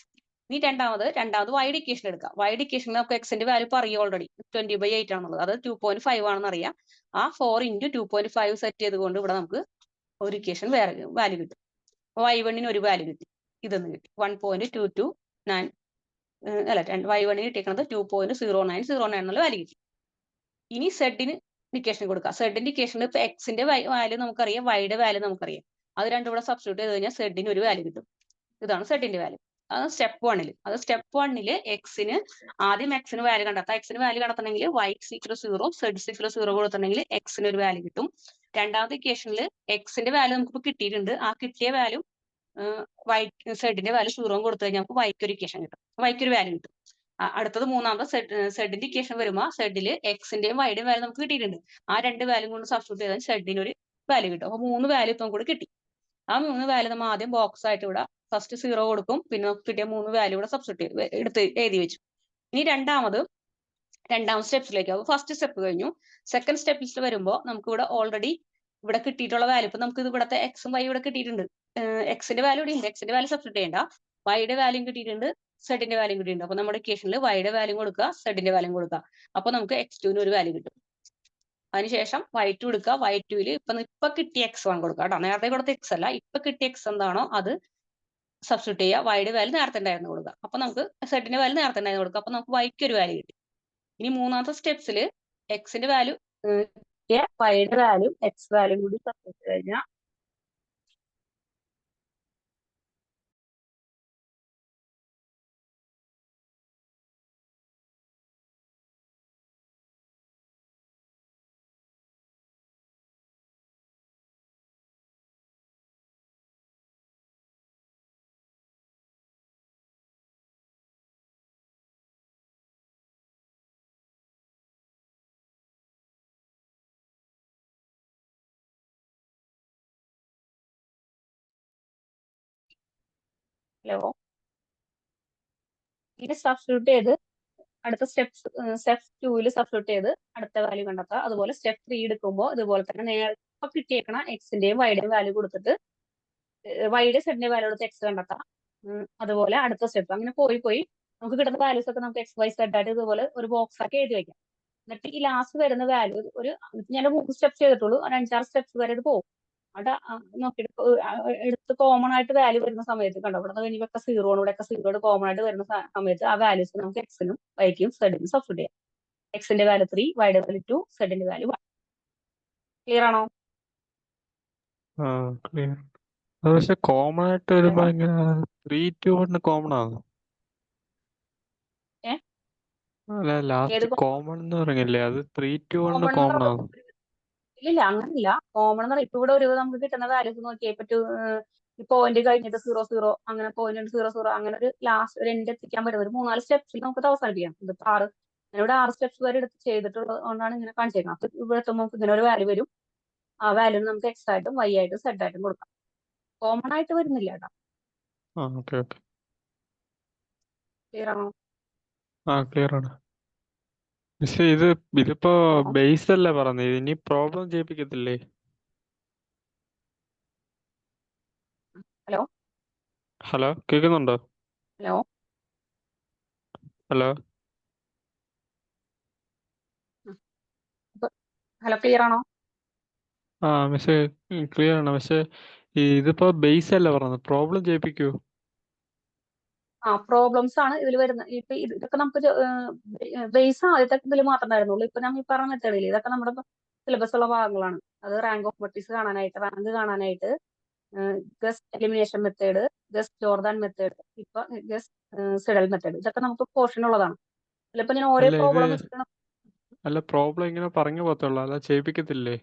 ഇനി രണ്ടാമത് വൈഡ് ഇക്വേഷൻ എടുക്കാം. വൈഡ് ഇക്വേഷനിൽ നമുക്ക് എക്സിന്റെ വാല്യൂ പറയും ഓൾറെഡി 20/8 ആണെന്നുള്ളത്, അത് 2.5 ആണെന്ന് അറിയാം. ആ 4 × 2.5 സെറ്റ് ചെയ്തുകൊണ്ട് ഇവിടെ നമുക്ക് ഒരു ഇക്വേഷൻ വേറെ വാല്യൂ കിട്ടും. y1 ഒരു വാല്യൂ കിട്ടി, ഇതൊന്ന് കിട്ടി 1.229. അല്ല, y1 കിട്ടിയിരിക്കുന്നത് 2.0909 എന്നുള്ള വാല്യൂ കിട്ടി. ഇനി സെഡിന് ഇക്വേഷൻ കൊടുക്കാം. സെഡിന്റെ ഇക്വേഷനിൽ ഇപ്പൊ എക്സിന്റെ വാല്യൂ നമുക്കറിയാം, വൈയുടെ വാല്യൂ നമുക്കറിയാം. അത് രണ്ടും ഇവിടെ സബ്സ്റ്റിറ്റ്യൂട്ട് ചെയ്ത് കഴിഞ്ഞാൽ സെഡിന് ഒരു വാല്യൂ കിട്ടും. ഇതാണ് സെഡിന്റെ വാല്യൂ. അത് സ്റ്റെപ്പ് 1. എക്സിന് ആദ്യം എക്സിന് വാല്യൂ കണ്ടെത്താം. എക്സിന് വാല്യൂ കണ്ടെത്തണമെങ്കിൽ y = 0 z = 0 കൊടുത്തിട്ടുണ്ടെങ്കിൽ എക്സിന് ഒരു വാല്യൂ കിട്ടും. രണ്ടാമത്തെ ഇക്വേഷനിൽ എക്സിന്റെ വാല്യൂ നമുക്ക് കിട്ടിയിട്ടുണ്ട്. ആ കിട്ടിയ വാല്യൂ സെഡിന്റെ വാല്യൂ 0 കൊടുത്തു കഴിഞ്ഞാൽ നമുക്ക് വൈക്ക് ഒരു ഇക്വേഷൻ കിട്ടും, വൈക്ക് ഒരു വാല്യൂ കിട്ടും. അടുത്തത് മൂന്നാമത്തെ സെഡിന്റെ ഇക്വേഷൻ വരുമ്പോൾ സെഡിൽ എക്സിന്റെയും വൈയുടെയും വാല്യൂ നമുക്ക് കിട്ടിയിട്ടുണ്ട്. ആ രണ്ട് വാല്യൂ കൊണ്ട് സബ്സ്റ്റിറ്റ്യൂട്ട് ചെയ്താൽ സെഡിന് ഒരു വാല്യൂ കിട്ടും. അപ്പൊ 3 വാല്യൂ ഇപ്പം കൂടി കിട്ടി. ആ 3 വാല്യൂ നമ്മൾ ആദ്യം ബോക്സ് ആയിട്ട് ഇവിടെ ഫസ്റ്റ് 0 കൊടുക്കും, പിന്നെ നമുക്ക് കിട്ടിയ 3 വാല്യൂ ഇവിടെ സബ്സ്റ്റിറ്റ്യൂട്ട് എടുത്ത് എഴുതി വെച്ചു. ഇനി രണ്ടാമത്തെ സ്റ്റെപ്സിലേക്ക്. അപ്പൊ ഫസ്റ്റ് സ്റ്റെപ്പ് കഴിഞ്ഞു. സെക്കൻഡ് സ്റ്റെപ്പിൽ വരുമ്പോൾ നമുക്ക് ഇവിടെ ഓൾറെഡി ഇവിടെ കിട്ടിയിട്ടുള്ള വാല്യൂ, ഇപ്പൊ നമുക്ക് ഇത് ഇവിടുത്തെ എക്സും വൈ ഇവിടെ കിട്ടിയിട്ടുണ്ട്. എക്സിന്റെ വാല്യൂ ഇവിടെ ഉണ്ട്, എക്സിന്റെ വാല്യൂ സബ്സ്റ്റിറ്റ്യൂട്ട് ചെയ്യേണ്ട, വൈയുടെ വാല്യൂ കിട്ടിയിട്ടുണ്ട്, സെഡിന്റെ വാല്യൂ കിട്ടിയിട്ടുണ്ട്. അപ്പൊ നമ്മുടെ ഇക്വേഷനിൽ വൈയുടെ വാല്യൂ കൊടുക്കുക, സെഡിന്റെ വാല്യൂ കൊടുക്കുക. അപ്പൊ നമുക്ക് x2 ഒരു വാല്യൂ കിട്ടും. അതിനുശേഷം y2 എടുക്കുക, y2 ഇപ്പൊ കിട്ടിയ x1 കൊടുക്കുക കേട്ടോ. നേരത്തെ കൊടുത്ത x അല്ല, ഇപ്പൊ കിട്ടിയ x എന്താണോ അത് സബ്സ്റ്റിറ്റ്യൂട്ട് ചെയ്യുക, വൈയുടെ വാല്യൂ നേരത്തെ ഉണ്ടായിരുന്നു കൊടുക്കുക. അപ്പൊ നമുക്ക് സെഡിന്റെ വാല്യൂ നേരത്തെ ഉണ്ടായിരുന്നു കൊടുക്കുക. അപ്പൊ നമുക്ക് വൈക്ക് ഒരു വാല്യൂ കിട്ടി. ഇനി മൂന്നാമത്തെ സ്റ്റെപ്സിൽ എക്സിന്റെ വാല്യൂ വൈയുടെ വാല്യൂ എക്സ് വാല്യൂ കൂടി സബ്സ്റ്റിറ്റ്യൂട്ട് കഴിഞ്ഞാൽ ഇത് സബ്സ്റ്റിറ്റ്യൂട്ട് ചെയ്ത് അടുത്ത സ്റ്റെപ്പ് 2 സബ്സ്റ്റിറ്റ്യൂട്ട് ചെയ്ത് അടുത്ത വാല്യൂ കണ്ടെത്താം. അതുപോലെ സ്റ്റെപ്പ് 3 എടുക്കുമ്പോൾ ഇതുപോലെ തന്നെ നേരത്തെ കിട്ടിയേക്കണ എക്സിന്റെയും വൈയുടെയും വാല്യൂ കൊടുത്തിട്ട് വൈയുടെ സെഡിന്റെ വാല്യൂ കൊടുത്ത് എക്സ് കണ്ടെത്താം. അതുപോലെ അടുത്ത സ്റ്റെപ്പ് അങ്ങനെ പോയി നമുക്ക് കിട്ടുന്ന വാല്യൂസ് ഒക്കെ നമുക്ക് XY Z ആയിട്ട് ഇതുപോലെ ഒരു ബോക്സ് ആക്കി എഴുതി വെക്കാം. എന്നിട്ട് ഈ ലാസ്റ്റ് വരുന്ന വാല്യൂ ഞാൻ 3 സ്റ്റെപ്സ് ചെയ്തിട്ടുള്ളൂ, ഒരു 5-6 സ്റ്റെപ്സ് വരെ ഇത് പോകും. അവിടെ നോക്കിയിട്ട് എടുത്ത് കോമൺ ആയിട്ട് വാല്യൂ വരുന്ന സമയത്ത് കണ്ടോ, ഇവിടെ ഇവിടെയൊക്കെ 0 ഇവിടെയൊക്കെ 0 കോമൺ ആയിട്ട് വരുന്ന സമയത്ത് ആ വാല്യൂസ് നമുക്ക് എക്സിനും വൈക്കും സെഡിനും സബ്സ്റ്റിറ്റ്യൂട്ട് ചെയ്യാം. എക്സിന്റെ വാല്യൂ 3, വൈയുടെ വാല്യൂ 2, സെഡിന്റെ വാല്യൂ 1. ക്ലിയർ ആണോ? ക്ലിയർ. അത് പക്ഷെ കോമൺ ആയിട്ട് വരുമ്പോ ഇങ്ങനെ 3, 2, 1 കോമൺ ആകും. അല്ല, ലാസ്റ്റ് കോമൺ എന്ന് പറഞ്ഞില്ലേ, അത് 3, 2, 1 കോമൺ ആകും. ഇല്ല അങ്ങനല്ല. കോമൺ എന്ന് പറഞ്ഞാൽ ഇപ്പൊ ഇവിടെ ഒരു നമുക്ക് കിട്ടുന്ന വാല്യൂസ് നോക്കിയാൽ ഈ പോയിന്റ് കഴിഞ്ഞിട്ട് 0 0 അങ്ങനെ പോയിന്റ് 0 0 അങ്ങനെ ഒരു ലാസ്റ്റ് ഒരു എൻഡ് എത്തിക്കാൻ പറ്റുന്ന ഒരു 3 4 സ്റ്റെപ്സിൽ നമുക്ക് ഇത് അവസാനിപ്പിക്കാം. ഇതിപ്പോ ഇവിടെ 6 സ്റ്റെപ്സ് വരെ എടുത്ത് ചെയ്തിട്ടുള്ളത് കൊണ്ടാണ് ഇങ്ങനെ കാണിച്ചേക്കുന്നത്. അപ്പൊ ഇവിടെ എത്തുമ്പോൾ നമുക്ക് ഇങ്ങനെ ഒരു വാല്യൂ വരും. ആ വാല്യൂ നമുക്ക് എക്സ് ആയിട്ടും വൈ ആയിട്ടും സെഡ് ആയിട്ടും കൊടുക്കാം. കോമൺ ആയിട്ട് വരുന്നില്ല കേട്ടോ. Okay okay. ക്ലിയർ ആണോ? ക്ലിയർ ആണ്. പക്ഷെ ഇതിപ്പോ ബേസ് അല്ലേ പറഞ്ഞത്, ഇനി പ്രോബ്ലം ചെയ്യിപ്പിക്കത്തില്ലേ? ഹലോ ഹലോ, കേൾക്കുന്നുണ്ടോ? Hello hello. ഹലോ ക്ലിയർ ആണോ? പക്ഷെ ക്ലിയർ ആണ്. പക്ഷെ ഇതിപ്പോ ബേസ് അല്ലേ പറഞ്ഞത്, പ്രോബ്ലം ചെയ്യിപ്പിക്കൂ? പ്രോബ്ലംസ് ആണ് ഇതിൽ വരുന്നത്. ഇപ്പൊ ഇതൊക്കെ നമുക്ക് ബേസ് ആദ്യത്തെ ഇതിൽ മാത്രമേ ഉണ്ടായിരുന്നുള്ളൂ. ഇപ്പൊ നമ്മൾ ഈ പറഞ്ഞ മെത്തേഡിൽ ഇതൊക്കെ നമ്മുടെ സിലബസ് ഉള്ള ഭാഗങ്ങളാണ്. അത് റാങ്ക് ഓഫ് മെട്രിക്സ് കാണാനായിട്ട്, റാങ്ക് കാണാനായിട്ട്, guest elimination method, guest Jordan method, ഇപ്പൊ ഗസ്റ്റ് സിഡൽ മെത്തേഡ്, ഇതൊക്കെ നമുക്ക് പോർഷൻ ഉള്ളതാണ്. ചിലപ്പോ ഞാൻ ഓരോ പ്രോബ്ലം വെച്ചിട്ട് അല്ല, പ്രോബ്ലം ഇങ്ങനെ പറഞ്ഞു പോകത്തുള്ളൂ, അല്ല ചെയ്യിപ്പിക്കത്തില്ലേ?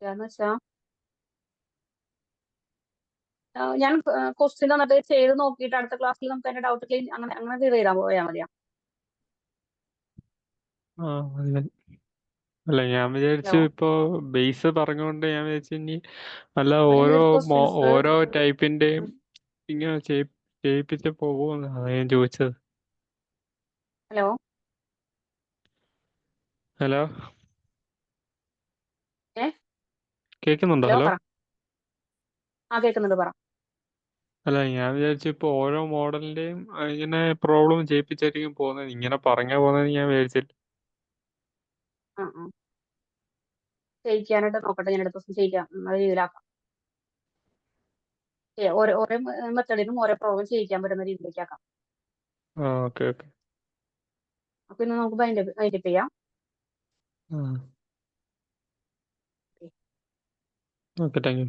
എന്ന് വെച്ചാ ഞാൻ ക്വസ്റ്റ്യൻ തന്നിട്ട് ചെയ്ത് നോക്കിയിട്ട് അടുത്ത ക്ലാസ്സിൽ നമുക്ക് അതിന്റെ ഡൗട്ട് ക്ലീൻ അങ്ങനെ അങ്ങനെ ക്ലിയർ ചെയ്താൽ പോയാൽ മതിയാ. അല്ല, ഞാൻ വിചാരിച്ചു ഇപ്പൊ ബേസ് പറഞ്ഞുകൊണ്ട് ഞാൻ വിചാരിച്ചു ഇനി അല്ല ഓരോ ടൈപ്പിന്റെയും ഇങ്ങനെ ചെയ്യിപ്പിച്ച് പോകുമെന്ന്, അതാ ഞാൻ ചോദിച്ചത്. ഹലോ ഹലോ, ഏ കേൾക്കുന്നുണ്ടോ? Hello hello. പറ. കേൾക്കുന്നുണ്ട്, പറ. അല്ല, ഞാൻ വിചാരിച്ചു ഇപ്പൊ ഓരോ മോഡലിന്റെയും ഇങ്ങനെ പ്രോബ്ലം ചെയ്യിപ്പിച്ചായിരിക്കും പോകുന്നത്, ഇങ്ങനെ പറഞ്ഞാ പോകുന്നത് ഞാൻ വിചാരിച്ചില്ല. ആ ചെയ്യിക്കാനായിട്ട് നോക്കട്ടെ, ഞാൻ അടുത്ത ദിവസം ചെയ്യിക്കാം, അത് രീതിയിലാക്കാം. ഓരോ മെത്തേഡിനും ഓരോ പ്രോബ്ലം ചെയ്യിക്കാൻ പറ്റുന്ന രീതിയിലേക്ക് ആക്കാം. Okay okay. അപ്പൊ ഇന്ന് നമുക്ക് വൈൻഡപ്പ് ചെയ്യാം. Okay, thank you.